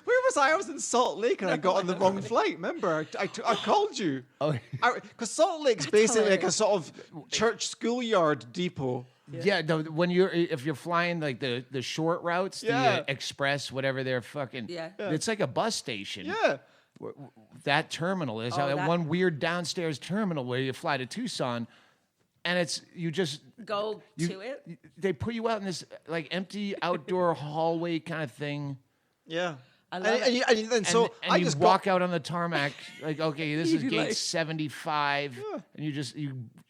Where was I? I was in Salt Lake and I got on the wrong flight. Remember, I called you. Oh. Because Salt Lake's basically like a hilarious. sort of church schoolyard depot. Yeah, no, if you're flying like the short routes, Yeah. the express, whatever they're fucking, Yeah. it's like a bus station. Yeah. That terminal is that- one weird downstairs terminal where you fly to Tucson, and it's you just Go you, to it. They put you out in this like empty outdoor hallway kind of thing. Yeah. I love and, it. and then so and I you just walk out on the tarmac like, okay, this is You gate like- 75, and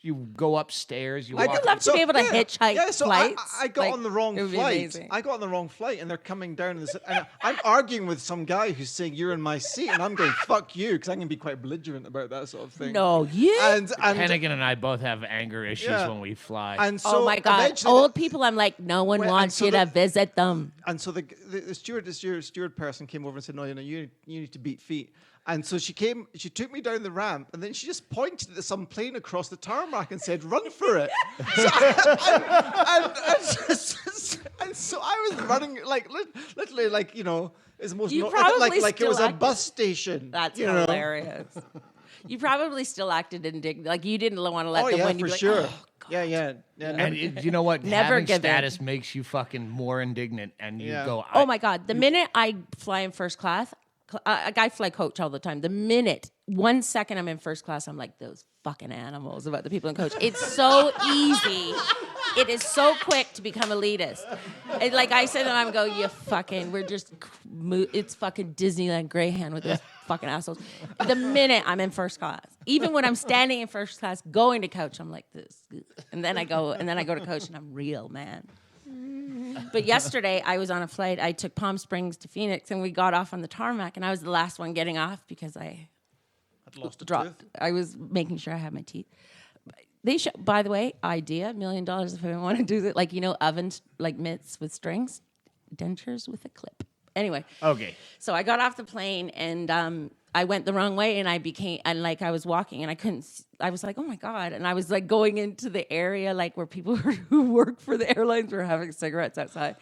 you go upstairs. You I walk. would love to be able to hitchhike Yeah, so flights. I got Like, on the wrong it would be flight. amazing. I got on the wrong flight, and they're coming down. And I'm arguing with some guy who's saying you're in my seat, and I'm going fuck you because I can be quite belligerent about that sort of thing. No, you. And Hennigan and I both have anger issues Yeah. when we fly. and so Oh my God! eventually Old people, I'm like, no one Well, and wants so you the- to visit them. And so the steward person came over and said, no, you need to beat feet. And so she took me down the ramp, and then she just pointed at some plane across the tarmac and said, run for it. And so I was running, like, literally, like, you know, it's the most, You like probably it was still a bus station. That's you know? hilarious. You probably still acted indignant, like you didn't want to let Oh, them yeah, win. You'd for be like, sure. "Oh, God." Yeah. And you know what? Never Having give in. status makes you fucking more indignant, and you Yeah. go. Oh my God! The minute I fly in first class, I fly coach all the time. The minute, 1 second I'm in first class, I'm like those fucking animals about the people in coach. It's so easy. It is so quick to become elitist. Like I said to them, I'm go, you fucking, we're just, it's fucking Disneyland Greyhound with those fucking assholes. The minute I'm in first class, even when I'm standing in first class going to coach, I'm like this, and then I go to coach, and I'm real, man. But yesterday I was on a flight. I took Palm Springs to Phoenix, and we got off on the tarmac, and I was the last one getting off because I I'd lost a dropped. tooth. I was making sure I had my teeth. They should, by the way, idea, $1 million if I want to do that. Like, you know, ovens, like mitts with strings, dentures with a clip. Anyway. Okay. So I got off the plane and I went the wrong way and I was walking and I was like, oh my God. And I was like going into the area like where people who work for the airlines were having cigarettes outside.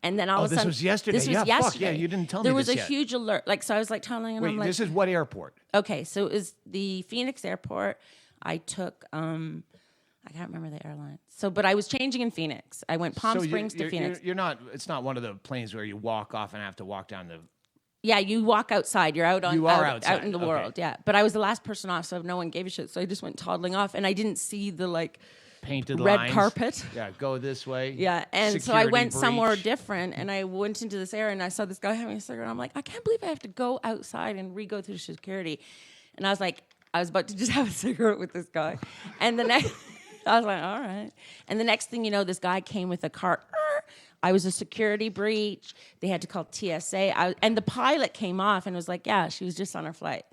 And then all of a sudden. This was yesterday. This was yeah, yesterday. Fuck, yeah, you didn't tell me There was this a yet. huge alert. Like, so I was like telling him, Wait, I'm like, this is what airport? okay, so it was the Phoenix airport. I took, I can't remember the airline. So, but I was changing in Phoenix. I went Palm Springs to Phoenix. You're not, it's not one of the planes where you walk off and have to walk down the... Yeah, you walk outside. You're out on You are out outside. in the Okay. world. Yeah, but I was the last person off, so no one gave a shit. So I just went toddling off, and I didn't see the like Painted red lines. carpet. Yeah, go this way. Yeah, and so I Security went somewhere breach. different, and I went into this area, and I saw this guy having a cigarette. I'm like, I can't believe I have to go outside and re-go through security. And I was like, I was about to just have a cigarette with this guy, and the next, I was like, all right. And the next thing you know, this guy came with a cart. I was a security breach. They had to call TSA. And the pilot came off and was like, yeah, she was just on her flight.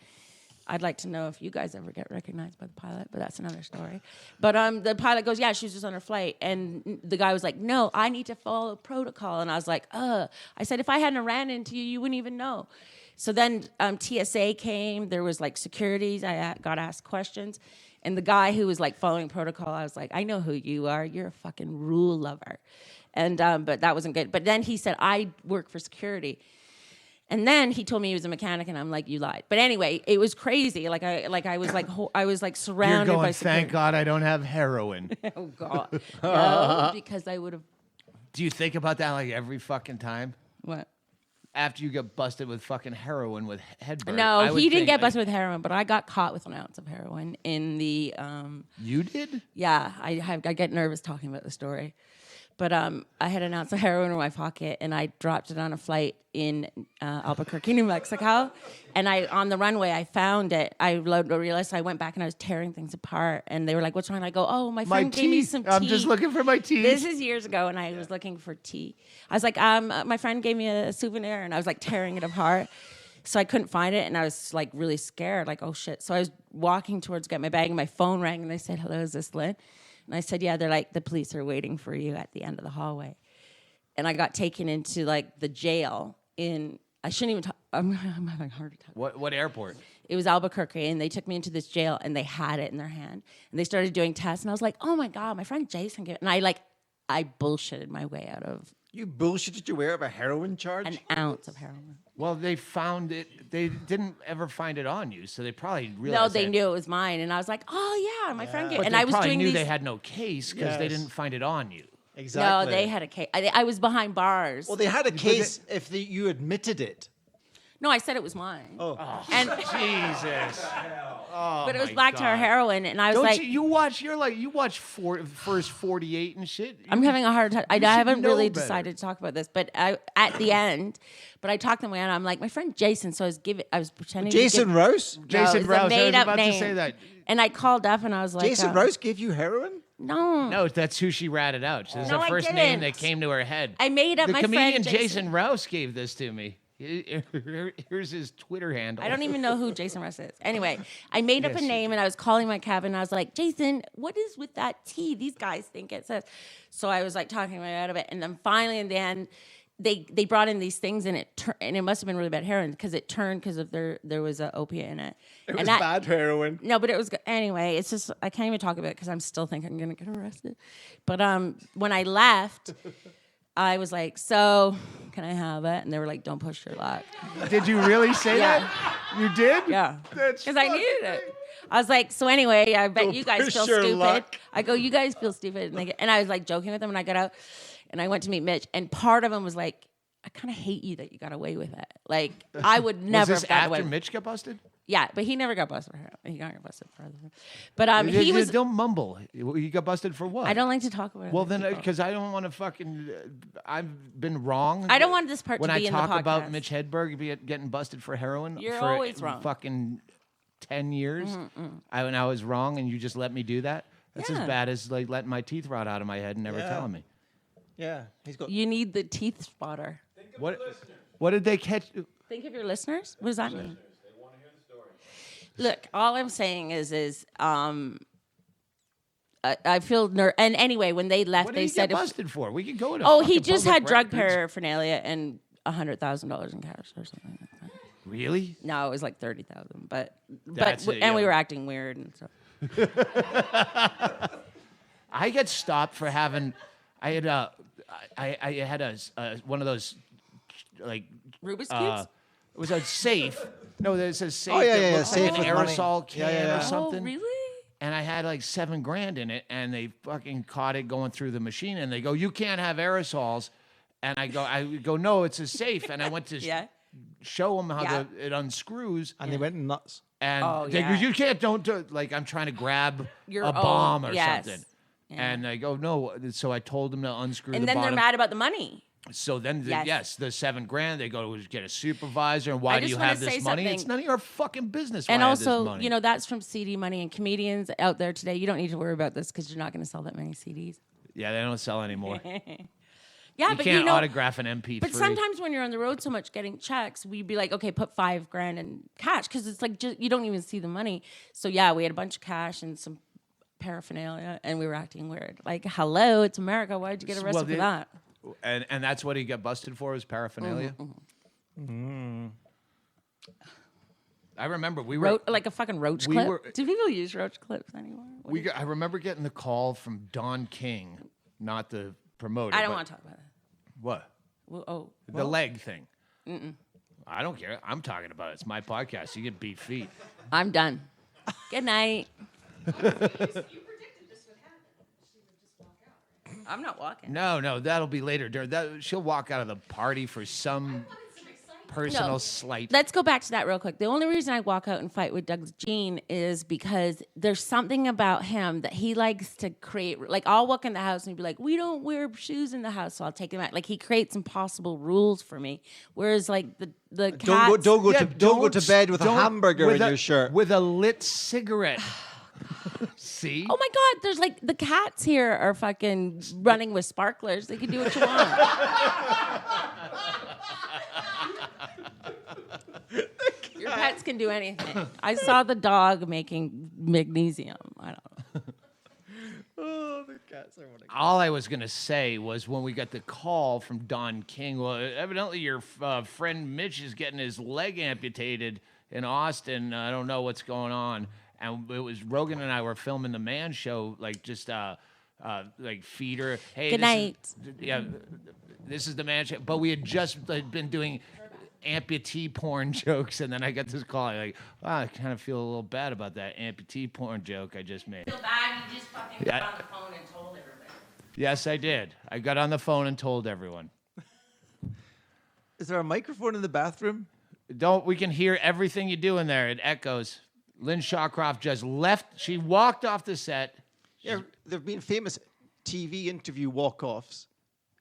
I'd like to know if you guys ever get recognized by the pilot, but that's another story. But the pilot goes, yeah, she was just on her flight. And the guy was like, no, I need to follow protocol. And I was like, I said, if I hadn't ran into you, you wouldn't even know. So then TSA came. There was like securities. I got asked questions. And the guy who was like following protocol, I was like, I know who you are. You're a fucking rule lover. And but that wasn't good. But then he said, I work for security. And then he told me he was a mechanic, and I'm like, you lied. But anyway, it was crazy. I was like surrounded You're going, by security. thank God I don't have heroin. Oh God, no, because I would have. Do you think about that like every fucking time? What? After you get busted with fucking heroin with Hedberg? No, I would he didn't think, get busted with heroin, but I got caught with an ounce of heroin in the. You did? Yeah, I get nervous talking about the story. But I had an ounce of heroin in my pocket, and I dropped it on a flight in Albuquerque, New Mexico. And on the runway, I found it. I realized I went back and I was tearing things apart. And they were like, "What's wrong?" And I go, "Oh, my friend gave me some tea." I'm just looking for my tea. This is years ago, and I was looking for tea. I was like, my friend gave me a souvenir, and I was like tearing it apart. So I couldn't find it, and I was like really scared, like, oh shit. So I was walking towards get my bag, and my phone rang, and they said, "Hello, is this Lynn?" And I said, yeah. They're like, the police are waiting for you at the end of the hallway. And I got taken into like the jail I shouldn't even talk. I'm having a heart attack. What airport? It was Albuquerque, and they took me into this jail, and they had it in their hand. And they started doing tests, and I was like, oh my God, my friend Jason gave it. And I bullshitted my way out of You bullshitted your way out of a heroin charge? an ounce of heroin. Well, they found it. They didn't ever find it on you, so they probably No, realized. they that- knew it was mine. And I was like, oh yeah, my friend gave it. But And they I was probably doing knew these. they had no case because they Yes. didn't find it on you. Exactly. No, they had a case. I was behind bars. Well, they had a case if you admitted it. No, I said it was mine. Oh. And Jesus. Oh, but it was my black tar God. heroin, and I was Don't like, you watch first 48 and shit? I'm having a hard time. I should haven't know really better. decided to talk about this, but at the end, but I talked them away, and I'm like, my friend Jason. So I was pretending. Jason to Rouse? give, Jason it's a Rouse, I was made-up about to name. say that. And I called up, and I was like, Jason Rouse gave you heroin? No, No, that's who she ratted out. This is No, the I first name didn't. that came to her head. I made up the my comedian friend Jason. Rouse gave this to me. Here's his Twitter handle. I don't even know who Jason Russ is. Anyway, I made up Yes, a you name, and I was calling my cab, and I was like, Jason, what is with that tea? These guys think it says. So I was like talking my way out of it, and then finally in the end, they brought in these things, and it must have been really bad heroin because it turned because of there was an opiate in it. It was bad heroin. No, but it was anyway. It's just I can't even talk about it because I'm still thinking I'm gonna get arrested. But when I left, I was like, "So, can I have it?" And they were like, "Don't push your luck." Did you really say Yeah. that? You did? Yeah, That's because I needed it. I was like, "So anyway, I bet you guys push feel your stupid." luck. I go, "You guys feel stupid," and I was like joking with them, and I got out, and I went to meet Mitch, and part of him was like, "I kind of hate you that you got away with it. Like, I would never Was this have gotten away after with it." Mitch got busted? Yeah, but he never got busted for heroin. He got busted for other things. But he was. Don't mumble. He got busted for what? I don't like to talk about it. Well, then, because I don't want to fucking. I've been wrong. I don't want this part when to be I in the talk about podcast. Mitch Hedberg getting busted for heroin. You're for always wrong. Fucking 10 years. And I was wrong, and you just let me do that. That's Yeah. as bad as like letting my teeth rot out of my head and never Yeah. telling me. Yeah, he's got. You need the teeth spotter. What did they catch? Think of your listeners. What does that mean? Look, all I'm saying is I feel and anyway, when they left, What did they he said, get busted for? We could go to. "Oh, he fucking just public had drug records. paraphernalia and $100,000 in cash or something like that. Really? No, it was like 30,000, but That's it, and we yeah. were acting weird and stuff. I get stopped for having. I had one of those like Rubik's cubes. it was a safe. No, there's a safe. Oh, yeah, that yeah, looks safe like an with money. aerosol can Yeah. or something. Oh, really? And I had like $7,000 in it, and they fucking caught it going through the machine, and they go, "You can't have aerosols." And I go, "No, it's a safe." And I went to Yeah. show them how Yeah. it unscrews, And they went nuts. and Oh, they go, yeah. "You can't, don't do it." Like I'm trying to grab Your a bomb own- or yes. something. Yeah. And I go, "No." So I told them to unscrew And the then bottom. they're mad about the money. So then, Yes. the $7,000, they go to get a supervisor. And why I do just you wanna have say this money? It's something. none of your fucking business. Why And I have this also, money. you know, that's from CD money, and comedians out there today, you don't need to worry about this because you're not going to sell that many CDs. Yeah, they don't sell anymore. Yeah, You but can't you know, autograph an MP3. but sometimes when you're on the road so much getting checks, we'd be like, okay, put $5,000 in cash because it's like you don't even see the money. So yeah, we had a bunch of cash and some paraphernalia, and we were acting weird. Like, hello, it's America. Why'd you get arrested for that? And that's what he got busted for, was paraphernalia. I remember we were Like a fucking roach we clip. were- Do people use roach clips anymore? I remember getting the call from Don King, not the promoter. I don't but- want to talk about that. What? Well, The leg thing. I don't care. I'm talking about it. It's my podcast. You get beat feet. I'm done. Good night. I'm not walking. No, that'll be later. She'll walk out of the party for some personal No. slight. Let's go back to that real quick. The only reason I walk out and fight with Doug's Gene is because there's something about him that he likes to create. Like, I'll walk in the house and he'd be like, we don't wear shoes in the house, so I'll take them out. Like, he creates impossible rules for me. Whereas, like, the cats... Don't go to bed with a don't- hamburger with in your shirt. With a lit cigarette. See? Oh my God, there's like the cats here are fucking running with sparklers. They can do what you want. Your pets can do anything. I saw the dog making magnesium. I don't know. Oh, the cats are running. All I was going to say was when we got the call from Don King, well, evidently your friend Mitch is getting his leg amputated in Austin. I don't know what's going on. And it was Rogan and I were filming the Man Show, like just like feeder. Hey, Good night. This is the Man Show. But we had just been doing amputee porn jokes, and then I got this call. I'm like, wow, I kind of feel a little bad about that amputee porn joke I just made. Feel bad, you just fucking got on the phone and told everybody. Yes, I did. I got on the phone and told everyone. Is there a microphone in the bathroom? We can hear everything you do in there. It echoes. Lynn Shawcroft just left. She walked off the set. Yeah, there have been famous TV interview walk-offs.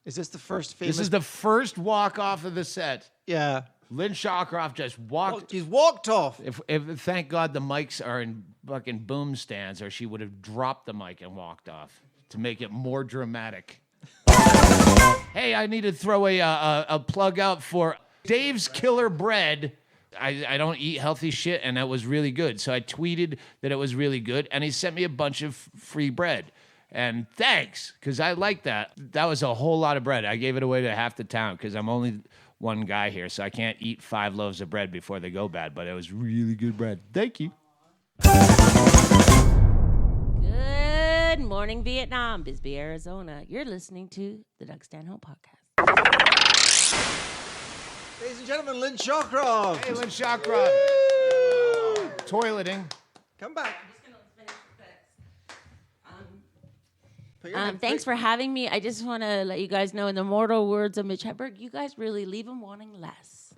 Is this the first famous? This is the first walk-off of the set. Yeah. Lynn Shawcroft just walked. He's walked off. If thank God the mics are in fucking boom stands, or she would have dropped the mic and walked off to make it more dramatic. Hey, I need to throw a plug out for Dave's Killer Bread. I don't eat healthy shit, and that was really good. So I tweeted that it was really good, and he sent me a bunch of free bread. And thanks, because I like that. That was a whole lot of bread. I gave it away to half the town because I'm only one guy here, so I can't eat 5 loaves of bread before they go bad. But it was really good bread. Thank you. Good morning, Vietnam, Bisbee, Arizona. You're listening to the Doug Stanhope Podcast. Ladies and gentlemen, Lynn Shawcroft. Hey, Lynn Shawcroft. Toileting. Come back. Thanks for having me. I just want to let you guys know, in the mortal words of Mitch Hedberg, you guys really leave them wanting less.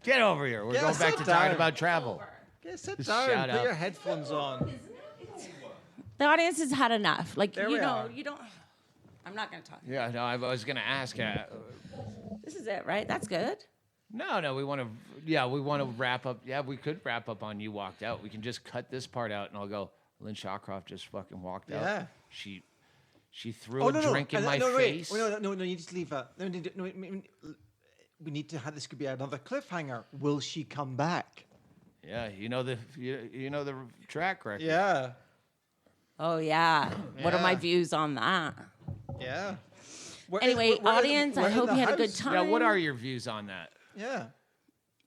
Get over here. We're Yeah, going back sit to talking down. about travel. Yeah, sit Just down. shout Put out. your headphones on. The audience has had enough. Like, There you we know, are. you don't. I'm not going to talk. Yeah, no, I was going to ask. This is it, right? That's good. No, we want to. Yeah, we want to wrap up. Yeah, we could wrap up on you walked out. We can just cut this part out, and I'll go. Lynn Shawcroft just fucking walked out. Yeah. She threw a drink in my face. Wait, no, you need to leave that. No, we need to have this. Could be another cliffhanger. Will she come back? Yeah, you know the track record. Yeah. Oh, yeah. What are my Yeah. views on that? Yeah. Anyway, we're audience, I in hope the you had a good house. time. Yeah, what are your views on that? Yeah.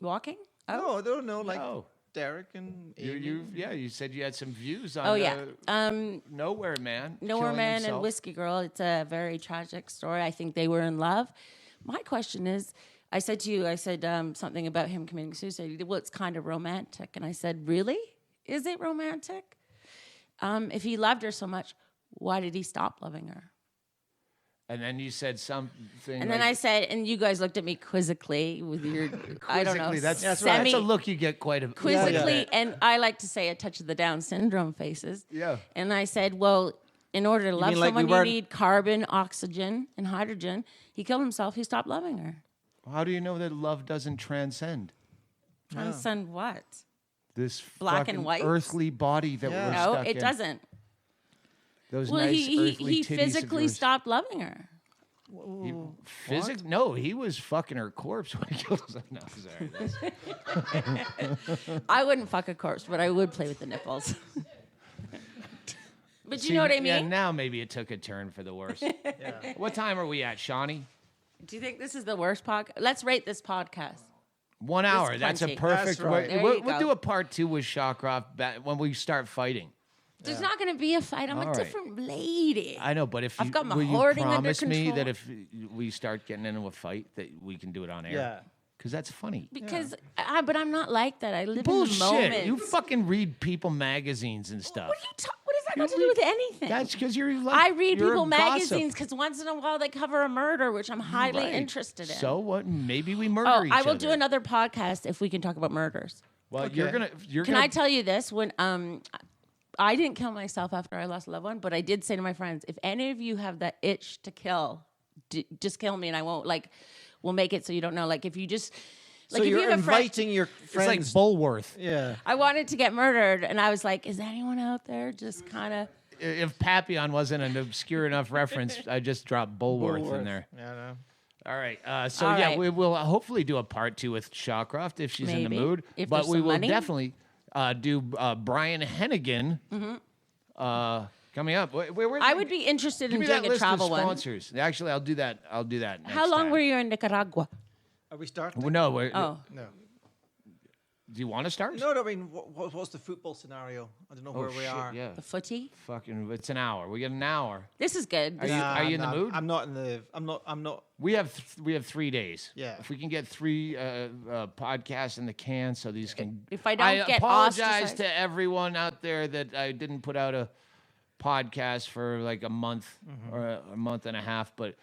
Walking? No, I don't know. Like Oh. Derek and Amy. You said you had some views on. Oh, yeah. Nowhere Man. Nowhere killing Man and himself. Whiskey Girl. It's a very tragic story. I think they were in love. My question is, I said to you, something about him committing suicide. Well, it's kind of romantic. And I said, really? Is it romantic? If he loved her so much, why did he stop loving her? And then you said something. And then I said, and you guys looked at me quizzically with your, I don't know, That's semi a look you get quite a quizzically, and I like to say a touch of the Down syndrome faces. Yeah. And I said, well, in order to love mean like we someone, you weren't- need carbon, oxygen, and hydrogen. He killed himself. He stopped loving her. How do you know that love doesn't transcend Transcend what? this Black and fucking white? earthly body that we're No, stuck it in? doesn't. Those Well, nice he earthly titties of physically yours. stopped loving her. No, he was fucking her corpse when he killed himself. No, sorry. I wouldn't fuck a corpse, but I would play with the nipples. But you know what I mean? Yeah, now maybe it took a turn for the worse. What time are we at, Shawnee? Do you think this is the worst podcast? Let's rate this podcast. 1 hour. That's a plenty. perfect. That's right. There We'll you go. do a part 2 with Shawcroft when we start fighting. There's not going to be a fight. I'm All a right. different lady. I know, but if I've you, got my will you hoarding under promise me control. that if we start getting into a fight, that we can do it on air? Yeah. Because that's funny. Because, but I'm not like that. I live in the Bullshit. moment. You fucking read People magazines and stuff. What does that got to do with anything? That's because you're like I read you're a People gossip. magazines because once in a while they cover a murder, which I'm highly Right. interested in. So what? Maybe we murder Oh, each I will other. do another podcast if we can talk about murders. Well, you're Okay. gonna. Can I tell you this? When I didn't kill myself after I lost a loved one, but I did say to my friends, if any of you have that itch to kill, just kill me, and I won't we'll make it so you don't know. Like if you just So if you're you have a friend, inviting your It's like friends. Bulworth. Yeah. I wanted to get murdered, and I was like, is anyone out there just kind of? If Papillon wasn't an obscure enough reference, I just dropped Bulworth in there. Yeah, no. All right. So All yeah, right. we will hopefully do a part 2 with Shawcroft if she's in Maybe, the mood. if But there's we some will money. definitely do Brian Hennigan coming up. I would be interested Give in me doing that a list of travel one. sponsors. Actually, I'll do that. I'll do that. How next long time. were you in Nicaragua? Are we starting? Well, no. Oh, No. Do you want to start? No, I mean, what's the football scenario? I don't know where we shit, are. Yeah. the footy. Fucking. It's an hour. We get an hour. This is good. Are you in the mood? I'm not in the. I'm not. We have 3 days. Yeah. If we can get 3 podcasts in the can, so these can. If I don't get apologize ostracized- to everyone out there that I didn't put out a podcast for like a month or a month and a half, but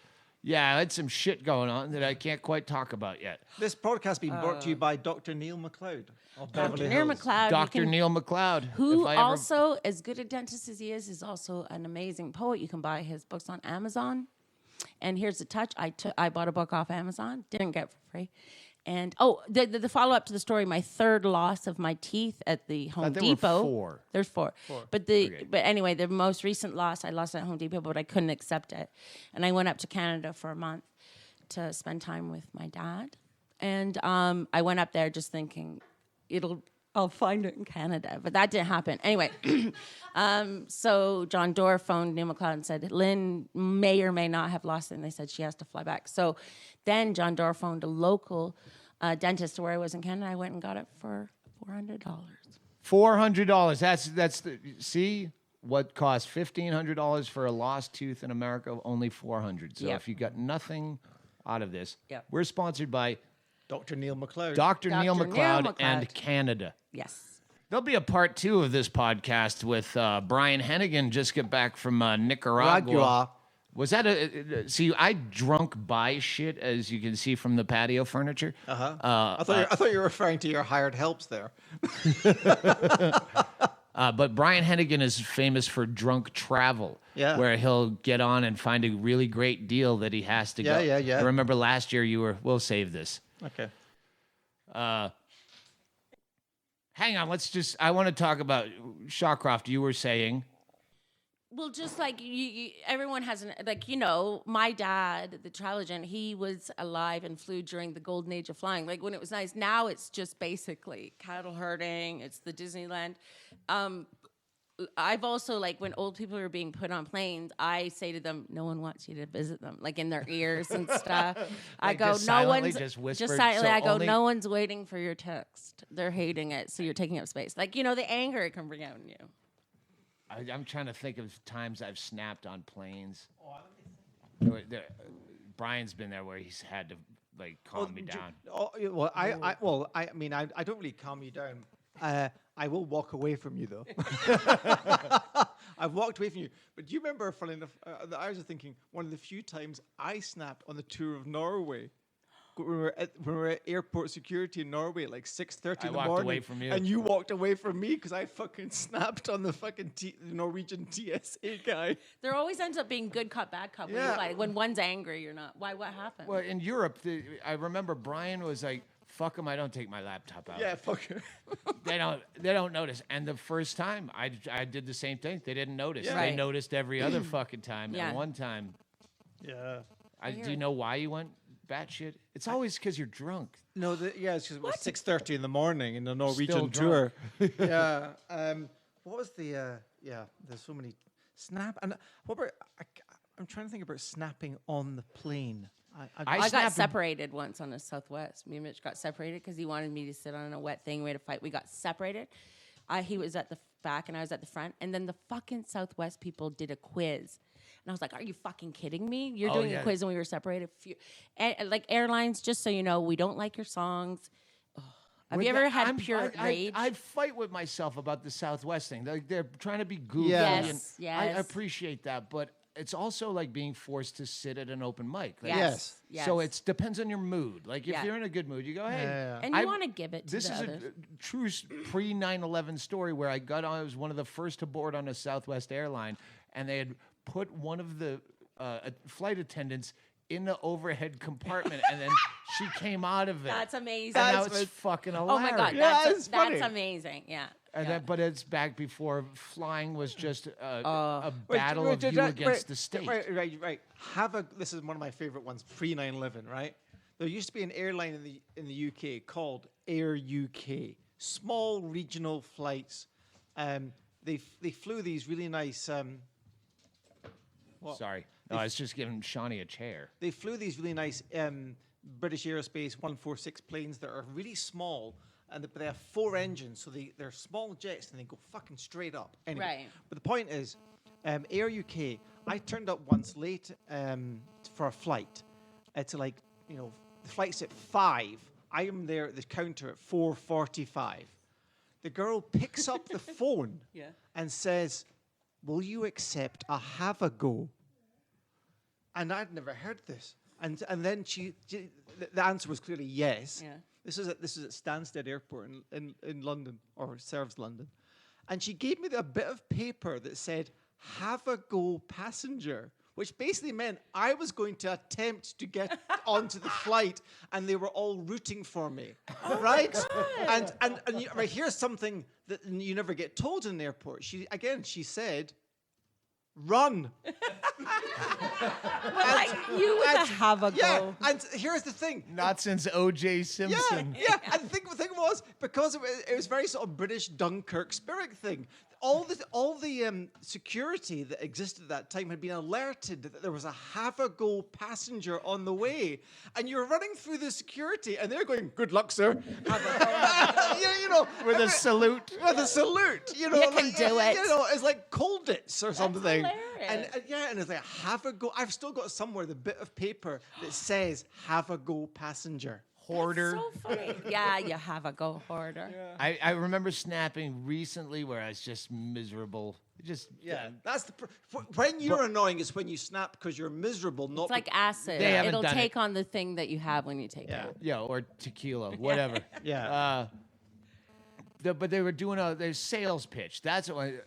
yeah, I had some shit going on that I can't quite talk about yet. This podcast being brought to you by Dr. Neil McLeod of Beverly Dr. Neil Hills. McLeod. Dr. Neil McLeod, Who if I ever- also, as good a dentist as he is also an amazing poet. You can buy his books on Amazon. And here's the touch. I bought a book off Amazon. Didn't get it for free. And, the follow-up to the story, my third loss of my teeth at the Home there were Depot. 4. There's 4. But anyway, the most recent loss, I lost at Home Depot, but I couldn't accept it. And I went up to Canada for a month to spend time with my dad. And I went up there just thinking, I'll find it in Canada, but that didn't happen. Anyway, so John Doerr phoned Neil McLeod and said, Lynn may or may not have lost it, and they said she has to fly back. So then John Doerr phoned a local dentist to where I was in Canada. I went and got it for $400. $400. That's see what costs $1,500 for a lost tooth in America, only $400. So Yep. if you got nothing out of this, Yep. we're sponsored by Dr. Neil McLeod. Dr. Neil Dr. Neil McLeod McLeod. and Canada. Yes. There'll be a part 2 of this podcast with Brian Hennigan. Just get back from Nicaragua. Nicaragua. Was that see? I drunk buy shit, as you can see from the patio furniture. I thought you were referring to your hired helps there. But Brian Hennigan is famous for drunk travel, where he'll get on and find a really great deal that he has to go. Yeah. I remember last year we'll save this. Okay. Hang on, I want to talk about Shawcroft. You were saying. Well, just like everyone has my dad, the travel agent, he was alive and flew during the golden age of flying. Like when it was nice. Now it's just basically cattle herding. It's the Disneyland. I've also, like, when old people are being put on planes, I say to them, no one wants you to visit them, like in their ears and stuff. I Like, go, just no silently, one's, just whispered, silently, so I go, only- no one's waiting for your text. They're hating it, so you're taking up space. Like, the anger it can bring out in you. I'm trying to think of times I've snapped on planes. Brian's been there where he's had to like calm me down. I mean, I don't really calm you down. I will walk away from you, though. I've walked away from you. But do you remember, funny enough, I was thinking, one of the few times I snapped on the tour of Norway. When we were at airport security in Norway at like 6:30 in the walked morning. away from you. And you walked away from me because I fucking snapped on the fucking Norwegian TSA guy. There always ends up being good cop, bad cop. Yeah. Like, when one's angry, you're not. Why? What happened? Well, in Europe, I remember Brian was like, "Fuck them, I don't take my laptop out." Yeah, fuck it. They don't notice. And the first time I did the same thing. They didn't notice. Yeah. They Right. noticed every other fucking time. Yeah. And one time, Yeah. do you know why you went batshit? It's always because you're drunk. No, it's because it was 6:30 in the morning in the Norwegian Still tour. Yeah. What was the? Yeah. There's so many snap. And what about? I'm trying to think about snapping on the plane. I got snapped- separated once on a Southwest. Me and Mitch got separated because he wanted me to sit on a wet thing. We had a fight. We got separated. He was at the back and I was at the front. And then the fucking Southwest people did a quiz. And I was like, are you fucking kidding me? You're doing yeah. a quiz and we were separated. And, like, Airlines, just so you know, we don't like your songs. Ugh. Have you ever had pure rage? I fight with myself about the Southwest thing. They're trying to be goofy. Yes. And Yes. I appreciate that, but it's also like being forced to sit at an open mic. Like, Yes. So it depends on your mood. Like if Yeah. you're in a good mood, you go, hey. Yeah. And you wanna give it to This the is others. a true pre 9/11 story where I was one of the first to board on a Southwest airline, and they had put one of the flight attendants in the overhead compartment, and then she came out of it. That's amazing. And now it's fucking hilarious. Oh my God, Yeah, that's it's funny. amazing. Yeah. And Yeah. but it's back before flying was just a battle of you Right, against the state. Right. This is one of my favorite ones, pre 9/11, right? There used to be an airline in the UK called Air UK. Small regional flights. They flew these really nice. Sorry. No, I was just giving Shawnee a chair. They flew these really nice British Aerospace 146 planes that are really small, but they have 4 engines, so they're small jets and they go fucking straight up. Anyway, Right. But the point is, Air UK, I turned up once late for a flight. It's like, the flight's at 5. I am there at the counter at 4:45. The girl picks up the phone Yeah. and says, will you accept a have a go? And I'd never heard this. And then the answer was clearly yes. Yeah. This is at Stansted Airport in London, or serves London. And she gave me a bit of paper that said, have a go passenger, which basically meant I was going to attempt to get onto the flight, and they were all rooting for me, right? And right, here's something that you never get told in an airport. She said, run. You would have a go. Yeah, and here's the thing. Not since O.J. Simpson. Yeah. And the thing was, because it was very sort of British Dunkirk spirit thing. All the security that existed at that time had been alerted that there was a have-a-go passenger on the way, and you're running through the security, and they're going, "Good luck, sir." With a salute. With a salute, You can do it. It's like Colditz or something. hilarious. And it's like, have a go. I've still got somewhere the bit of paper that says, have a go passenger. Hoarder. So funny. Yeah, you have a go, hoarder. I remember snapping recently where I was just miserable. That's when you're annoying is when you snap because you're miserable, not It's like acid. They haven't It'll done take it. on the thing that you have when you take it. Yeah, or tequila, whatever. Yeah. But they were doing their sales pitch. That's where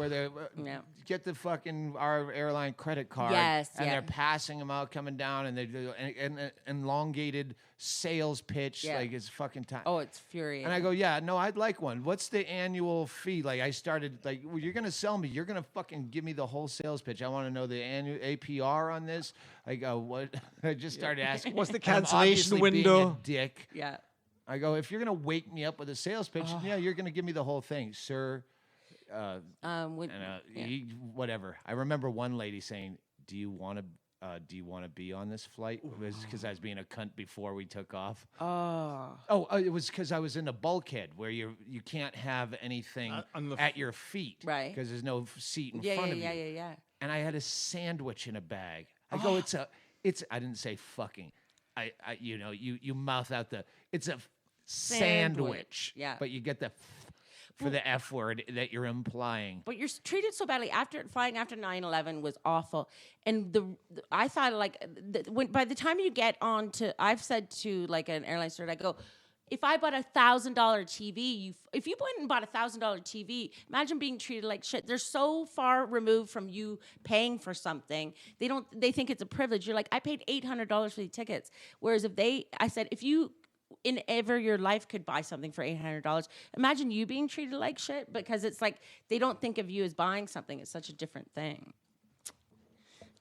they Yeah. get the fucking our airline credit card. Yes, and yeah. they're passing them out, coming down, and they do an elongated sales pitch. Yeah. Like it's fucking time. Oh, it's furious. And I go, yeah, no, I'd like one. What's the annual fee? Like I started, like, well, you're gonna sell me. You're gonna fucking give me the whole sales pitch. I want to know the annual APR on this. I go, what? I just started asking. What's the And I'm cancellation obviously being window? a dick. Yeah. I go, if you're gonna wake me up with a sales pitch, yeah, you're gonna give me the whole thing, sir. Whatever. I remember one lady saying, "Do you want to be on this flight?" It was because I was being a cunt before we took off. It was because I was in a bulkhead where you can't have anything at your feet, Right. Because there's no seat in front of you. Yeah. And I had a sandwich in a bag. I go, it's. I didn't say fucking. You mouth out it's a sandwich. Yeah. But you get the for the F word that you're implying. But you're treated so badly. Flying after 9/11 was awful, and I thought by the time you get on to, I've said to like an airline steward, I go, if I bought $1,000 TV, if you went and bought $1,000 TV, imagine being treated like shit. They're so far removed from you paying for something. They think it's a privilege. You're like, I paid $800 for these tickets. Whereas I said, if you in ever your life could buy something for $800, imagine you being treated like shit, because it's like they don't think of you as buying something. It's such a different thing.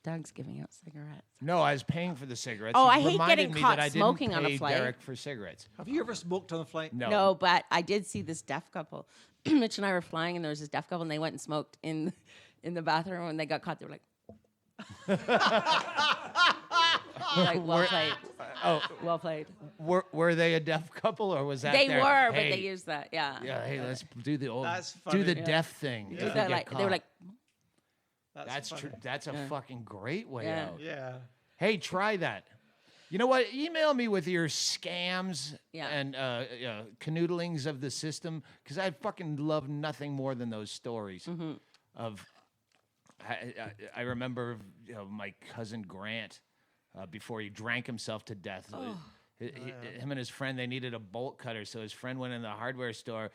Doug's giving out cigarettes. No, I was paying for the cigarettes. Oh, It I hate reminded getting me caught that I smoking didn't on a pay flight. Derek for cigarettes. Have you ever smoked on a flight? No, but I did see this deaf couple. Mitch and I were flying, and there was this deaf couple, and they went and smoked in the bathroom. When they got caught, they were like, well played. Well played. Were they a deaf couple, or was that They their, were, but hey, they used that. Yeah. Yeah, hey, let's do the old, That's do funny. the Yeah. deaf thing. Yeah. if you They get were like, That's funny. true. That's a fucking great way Yeah. out. Yeah. Hey, try that. You know what? Email me with your scams and canoodlings of the system, because I fucking love nothing more than those stories of. I remember my cousin Grant before he drank himself to death. Him and his friend, they needed a bolt cutter, so his friend went in the hardware store,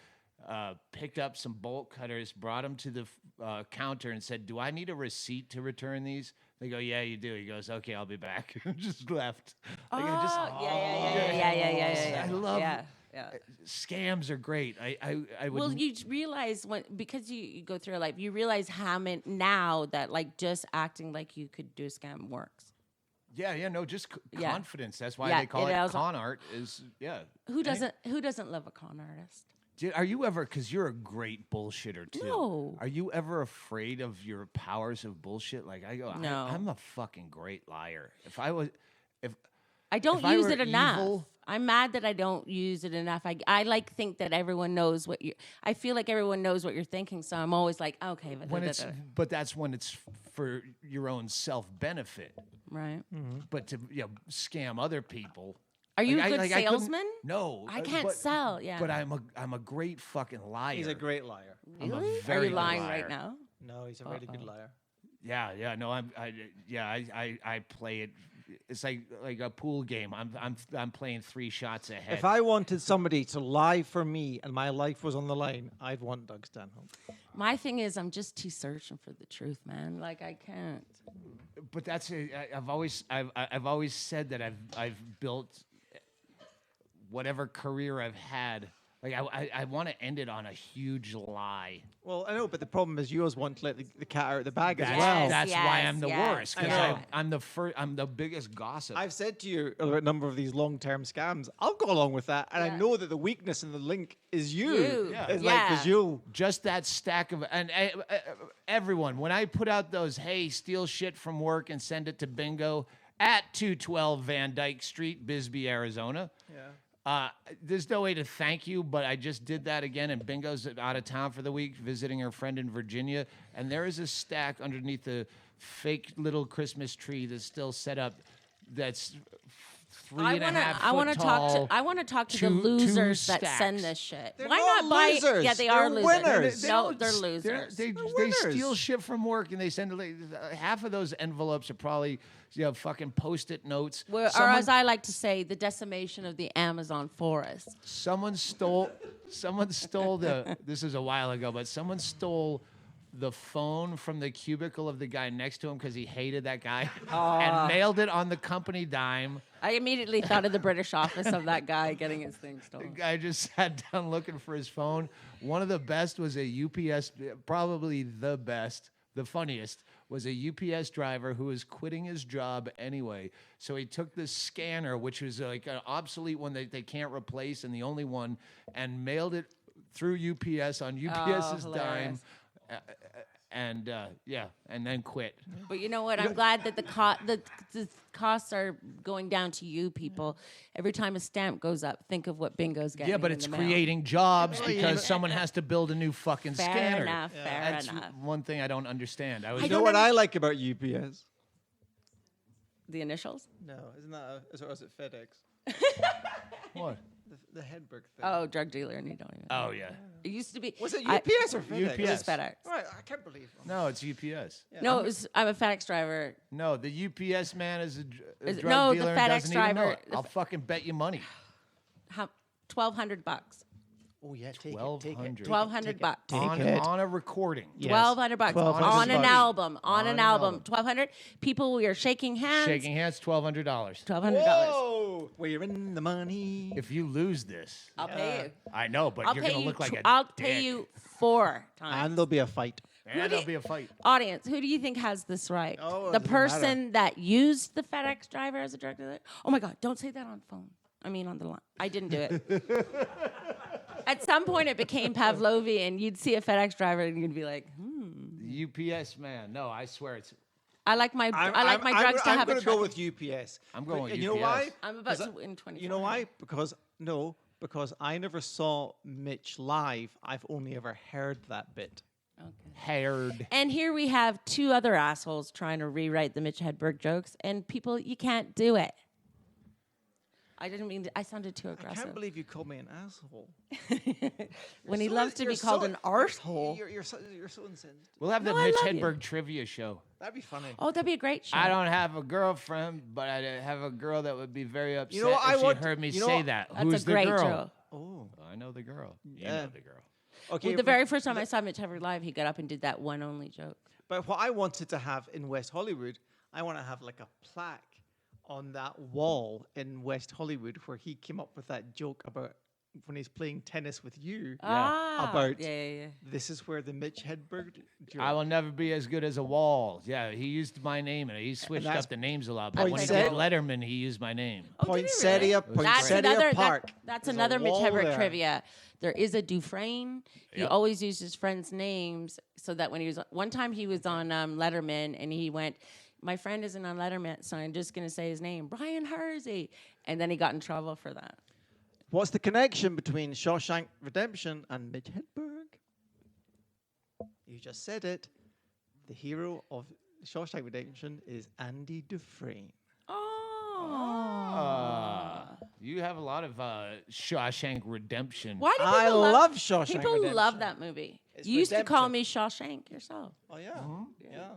picked up some bolt cutters, brought them to the counter, and said, "Do I need a receipt to return these?" They go, "Yeah, you do." He goes, "Okay, I'll be back." Just left. Like, yeah. I love. Yeah. Scams are great. I would. Well, you realize because you go through life, you realize how many now that like just acting like you could do a scam works. Just confidence. That's why Yeah, they call it it also- con art. Is Who doesn't love a con artist? Are you ever? Because you're a great bullshitter too. No. Are you ever afraid of your powers of bullshit? Like I go, No. I'm a fucking great liar. If I don't if I use were it enough. evil- I'm mad that I don't use it enough. I think that everyone knows I feel like everyone knows what you're thinking, so I'm always like, okay, but that's when it's for your own self benefit. right. But to scam other people. Are you Like, a good I couldn't- salesman? No, I can't sell. Yeah. But I'm a great fucking liar. He's a great liar. I'm a Really? Are very you good lying liar. right now? No, he's a really good liar. Yeah, no, I play it. It's like a pool game. I'm playing 3 shots ahead. If I wanted somebody to lie for me and my life was on the line, I'd want Doug Stanhope. My thing is, I'm just too searching for the truth, man. Like I can't. But I've always said that I've built whatever career I've had. Like I want to end it on a huge lie. Well, I know, but the problem is you always want to let the cat out of the bag as That's, well. that's why I'm the yes. worst. I know. Because I'm the biggest gossip. I've said to you about a number of these long-term scams. I'll go along with that, and I know that the weakness in the link is you. You. Yeah. It's like because you. Just that stack of everyone. When I put out those, hey, steal shit from work and send it to Bingo at 212 Van Dyke Street, Bisbee, Arizona. Yeah. There's no way to thank you, but I just did that again, and Bingo's out of town for the week visiting her friend in Virginia, and there is a stack underneath the fake little Christmas tree that's still set up that's 3.5 I want to tall. I want to talk to the two loses that stacks. send this shit. They're Why not not buy? losers. Yeah, they are They're losers. winners. No, they're They losers. they steal shit from work and they send it. Like, half of those envelopes are probably fucking Post-it notes. Or as I like to say, the decimation of the Amazon forest. Someone stole the. This is a while ago, but someone stole the phone from the cubicle of the guy next to him because he hated that guy and mailed it on the company dime. I immediately thought of the British office of that guy getting his thing The stolen. guy just sat down looking for his phone. One of the best was a UPS, probably the best, the funniest, was a UPS driver who was quitting his job anyway. So he took this scanner, which was like an obsolete one that they can't replace and the only one, and mailed it through UPS on UPS's dime hilarious. and then quit. But you know what? I'm glad that the costs are going down to you people. Every time a stamp goes up, think of what Bingo's getting. Yeah, but in it's the mail. creating jobs because someone has to build a new fucking Fair scanner. enough, fair That's enough. one thing I don't understand. You know what I like about UPS? The initials? No, isn't that or is it FedEx? What? The Hedberg thing. Oh, drug dealer, and you don't even. Oh yeah. It used to be. Was it UPS or FedEx? It was FedEx. Right, I can't believe. No, it's UPS. No, it was. I'm a FedEx driver. No, the UPS man is a Is it- drug no, the dealer and FedEx doesn't even know driver- it. I'll fucking bet you money. How? $1,200. Oh yeah, take $1,200. $1,200. On a recording. Yes. $1,200 $1,200. on an Buddy. album. On an album. $1,200. People, we are shaking hands. Shaking hands, $1,200. $1,200. Whoa! We're in the money. If you lose this, I'll pay you. I know, but I'll you're pay gonna you. look like a I'll dick. pay you 4 times. And there'll be a fight. And there'll be a fight. Audience, who do you think has this right? Oh, it the doesn't person that used the FedEx driver as a drug dealer? Oh my God, don't say that on phone. I mean on the line. I didn't do it. At some point it became Pavlovian. You'd see a FedEx driver and you'd be like, The UPS man. No, I swear it's. I like my drugs to have I'm a going to truck. go with UPS. I'm going But with you know UPS. why? I'm about 'Cause to win 24. You know why? Because I never saw Mitch live. I've only ever heard that bit. Haired. And here we have 2 other assholes trying to rewrite the Mitch Hedberg jokes, and people, you can't do it. I didn't mean to, I sounded too I aggressive. can't believe you called me an asshole. when he So- loves to you're be called so- an arsehole. You're so insensitive. We'll have the No, I Mitch love you. Hedberg trivia show. That'd be funny. Oh, that'd be a great show. I don't have a girlfriend, but I have a girl that would be very upset You know what, if I she want- heard me you know say what- that. That's Who's a great the girl? show. Oh. I know the girl. You Yeah. know the girl. Okay. Well, the very first time I saw Mitch Hedberg live, he got up and did that one only joke. But what I wanted to have in West Hollywood, I want to have like a plaque on that wall in West Hollywood where he came up with that joke about when he's playing tennis with you. Ah, About yeah. this is where the Mitch Hedberg joke. I will never be as good as a wall. Yeah, he used my name and he switched that's up the names a lot. But when he poinsettia. did Letterman, he used my name. Poinsettia, That's Poinsettia another. Park. That's There's a another Mitch wall Hedberg there. trivia. There is a Dufresne. He Yep. always used his friends' names so that when he was one time he was on Letterman and he went, "My friend isn't on Letterman, so I'm just gonna say his name, Brian Hersey," and then he got in trouble for that. What's the connection between Shawshank Redemption and Mitch Hedberg? You just said it. The hero of Shawshank Redemption is Andy Dufresne. Oh. You have a lot of Shawshank Redemption. Why do people I love Shawshank People Redemption. love that movie. It's You used to call redemptive. me Shawshank yourself. Oh yeah, yeah.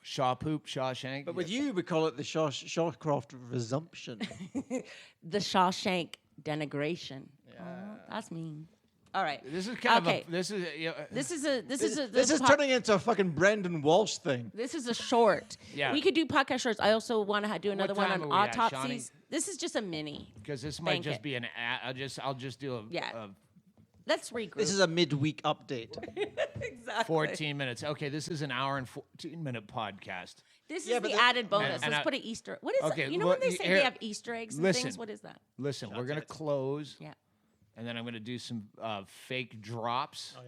Shaw Poop, Shawshank. But with you, we call it the Shawcroft resumption. The Shawshank denigration. Yeah. That's mean. All right. This is kind Okay. of a. This is. This is a This is turning into a fucking Brendan Walsh thing. This is a short. Yeah. We could do podcast shorts. I also want to do another one time on are we at, autopsies. This is just a mini. because this might Bank just it. be an. I'll just do a. Yeah. Let's regroup. This is a midweek update. exactly. 14 minutes. Okay, this is an hour and 14-minute podcast. This Yeah, is but the the- added bonus. and Let's I- put an Easter. What is Okay, that? You know well, when they say here- they have Easter eggs and listen. things? What is that? Listen, we're gonna close, Yeah. and then I'm gonna do some fake drops, Oh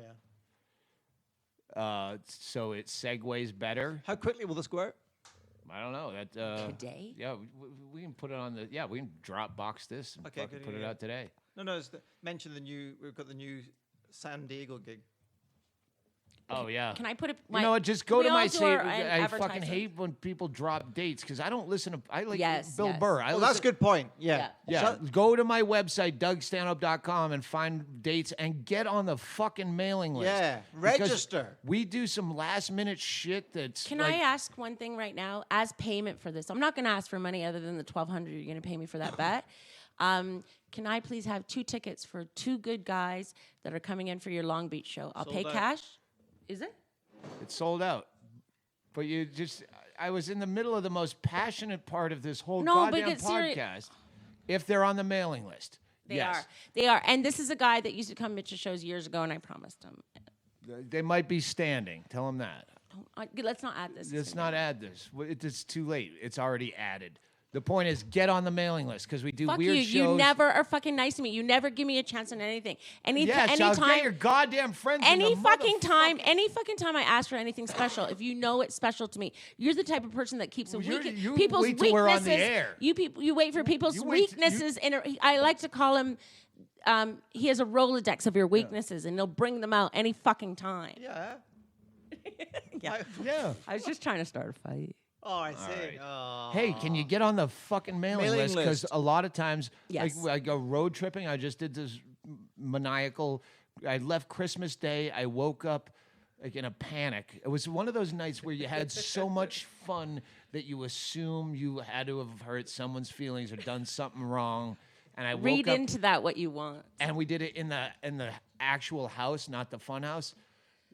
yeah. so it segues better. How quickly will this go out? I don't know that. Today? Yeah, we can put it on the. Yeah, we can drop box this and Okay, fucking good, put it yeah. out today. No, it's mention the new. We've got the new San Diego gig. Oh yeah. Can I put it? You know what? Just go to my say. site. I fucking hate when people drop dates because I don't listen to. I like Yes, Bill yes. Burr. I Oh, that's a listen- good point. Yeah. Yeah, Shut- go to my website, DougStanhope.com, and find dates and get on the fucking mailing list. Yeah, Because register. We do some last minute shit that's. Can like, I ask one thing right now? As payment for this, I'm not going to ask for money other than the $1,200 you're going to pay me for that bet. Can I please have 2 tickets for 2 good guys that are coming in for your Long Beach show? I'll pay Sold out. cash. Is it? It's sold out. But you just. I was in the middle of the most passionate part of this whole No, but goddamn it's seri- podcast. If they're on the mailing list. They yes. are. They are. And this is a guy that used to come to Mitch's shows years ago, and I promised him. They might be standing. Tell them that. Let's not add this. Let's not add this. It's too late. It's already added. The point is, get on the mailing list because we do Fuck weird you. shows. You never are fucking nice to me. You never give me a chance on anything. Yes, I'll get your goddamn friends. Any fucking time I ask for anything special, if you know it's special to me, you're the type of person that keeps people's wait till we're on the weaknesses. air. You wait for people's weaknesses. I like to call him. He has a Rolodex of your weaknesses, and he'll bring them out any fucking time. Yeah. Yeah. I was just trying to start a fight. Oh, I see. right. Oh. Hey, can you get on the fucking mailing list? Because a lot of times, Yes. like I go road tripping. I just did this maniacal. I left Christmas Day. I woke up like in a panic. It was one of those nights where you had so much fun that you assume you had to have hurt someone's feelings or done something wrong. And I woke Read up, into that what you want. and we did it in the actual house, not the fun house.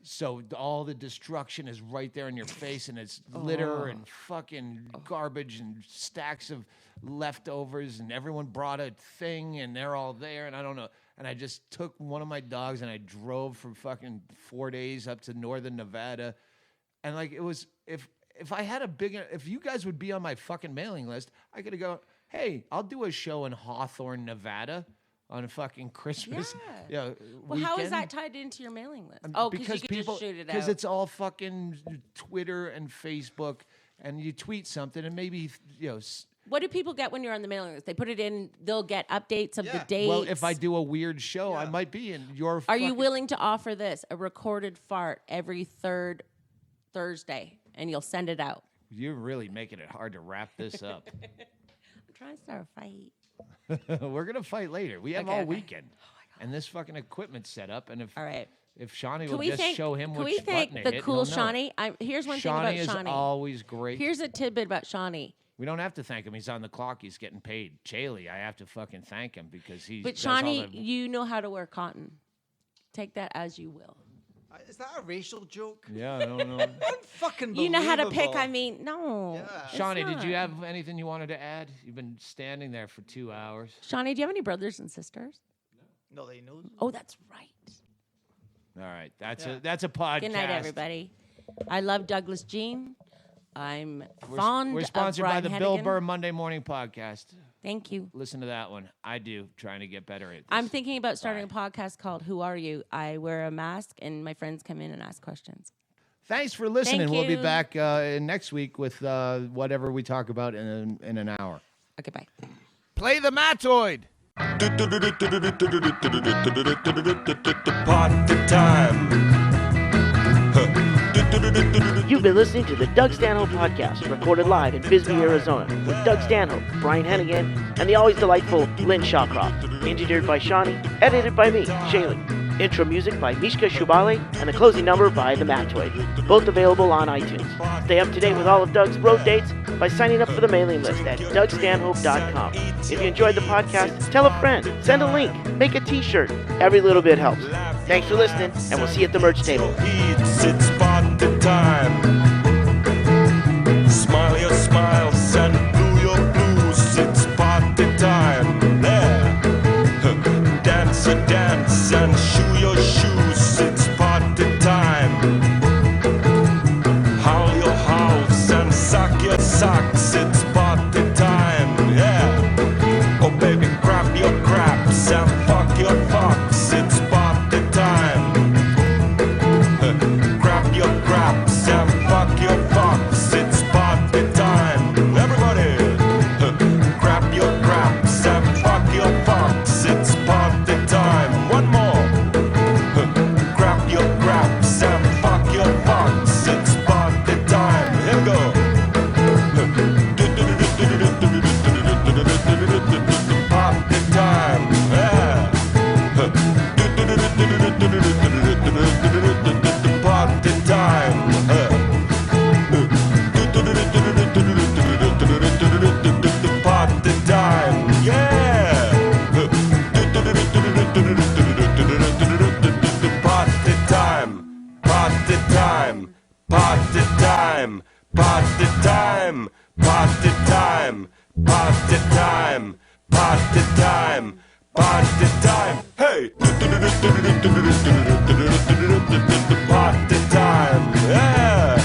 So all the destruction is right there in your face, and it's litter and fucking garbage and stacks of leftovers, and everyone brought a thing, and they're all there, and I don't know. And I just took one of my dogs, and I drove for fucking 4 days up to northern Nevada, and like it was if I had if you guys would be on my fucking mailing list, I could go, hey, I'll do a show in Hawthorne, Nevada. On a fucking Christmas, Well, weekend. how is that tied into your mailing list? Oh, because you could just shoot it out. Because it's all fucking Twitter and Facebook, and you tweet something, and maybe What do people get when you're on the mailing list? They put it in. They'll get updates of the dates. Well, if I do a weird show, I might be in your. Are you willing to offer this a recorded fart every third Thursday, and you'll send it out? You're really making it hard to wrap this up. I'm trying to start a fight. We're gonna fight later. We have Okay, all okay. weekend, and this fucking equipment's set up. And All right. if Shawnee Can will we just thank? show him Can which we button thank to the hit, cool he'll know. Shawnee? Here's one Shawnee thing is about Shawnee. always great. Here's a tidbit about Shawnee. We don't have to thank him. He's on the clock. He's getting paid. Chaley, I have to fucking thank him because he. But does all Shawnee, the- you know how to wear cotton. Take that as you will. Is that a racial joke? Yeah, I don't know. Fucking You know how to pick. believable. I mean, no. Yeah. it's Shawnee, did not. you have anything you wanted to add? You've been standing there for 2 hours. Shawnee, do you have any brothers and sisters? No, they know. Oh, that's right. All right, that's a podcast. Good night, everybody. I love Douglas Jean. I'm fond We're of sponsored by Brian the Bill Hennigan. Burr Monday Morning Podcast. Thank you. Listen to that one. I do, trying to get better at this. I'm thinking about starting a podcast called Who Are You? I wear a mask and my friends come in and ask questions. Thanks for listening. Thank We'll be you. back next week with whatever we talk about in an hour. Okay, bye. Play the Mattoid. Party time. You've been listening to the Doug Stanhope Podcast, recorded live in Bisbee, Arizona, with Doug Stanhope, Brian Hennigan, and the always delightful Lynn Shawcroft. Engineered by Shawnee, edited by me, Shaylee. Intro music by Mishka Shubale, and the closing number by the Mattoid. Both available on iTunes. Stay up to date with all of Doug's road dates by signing up for the mailing list at dougstanhope.com. If you enjoyed the podcast, tell a friend, send a link, make a t-shirt. Every little bit helps. Thanks for listening, and we'll see you at the merch table. It's party time. Smile your smiles and blue your blues. It's party time. There. Dance your dance and shoe your shoes. It's party time. Howl your howls and suck your socks. It's party time. Yeah. Oh baby, grab your craps and fuck your fucks. It's party time. Grab your craps and fuck your fucks. It's party time. Everybody, grab your craps and fuck your fucks. It's party time. One more. Grab your craps and fuck your fucks. It's party time. Here we go. Party time. Yeah. Party time. Party time. Yeah. Party time. Party time. Party time. Party time. Party time. Party time. Party time. Party time. Hey. Party time. Yeah.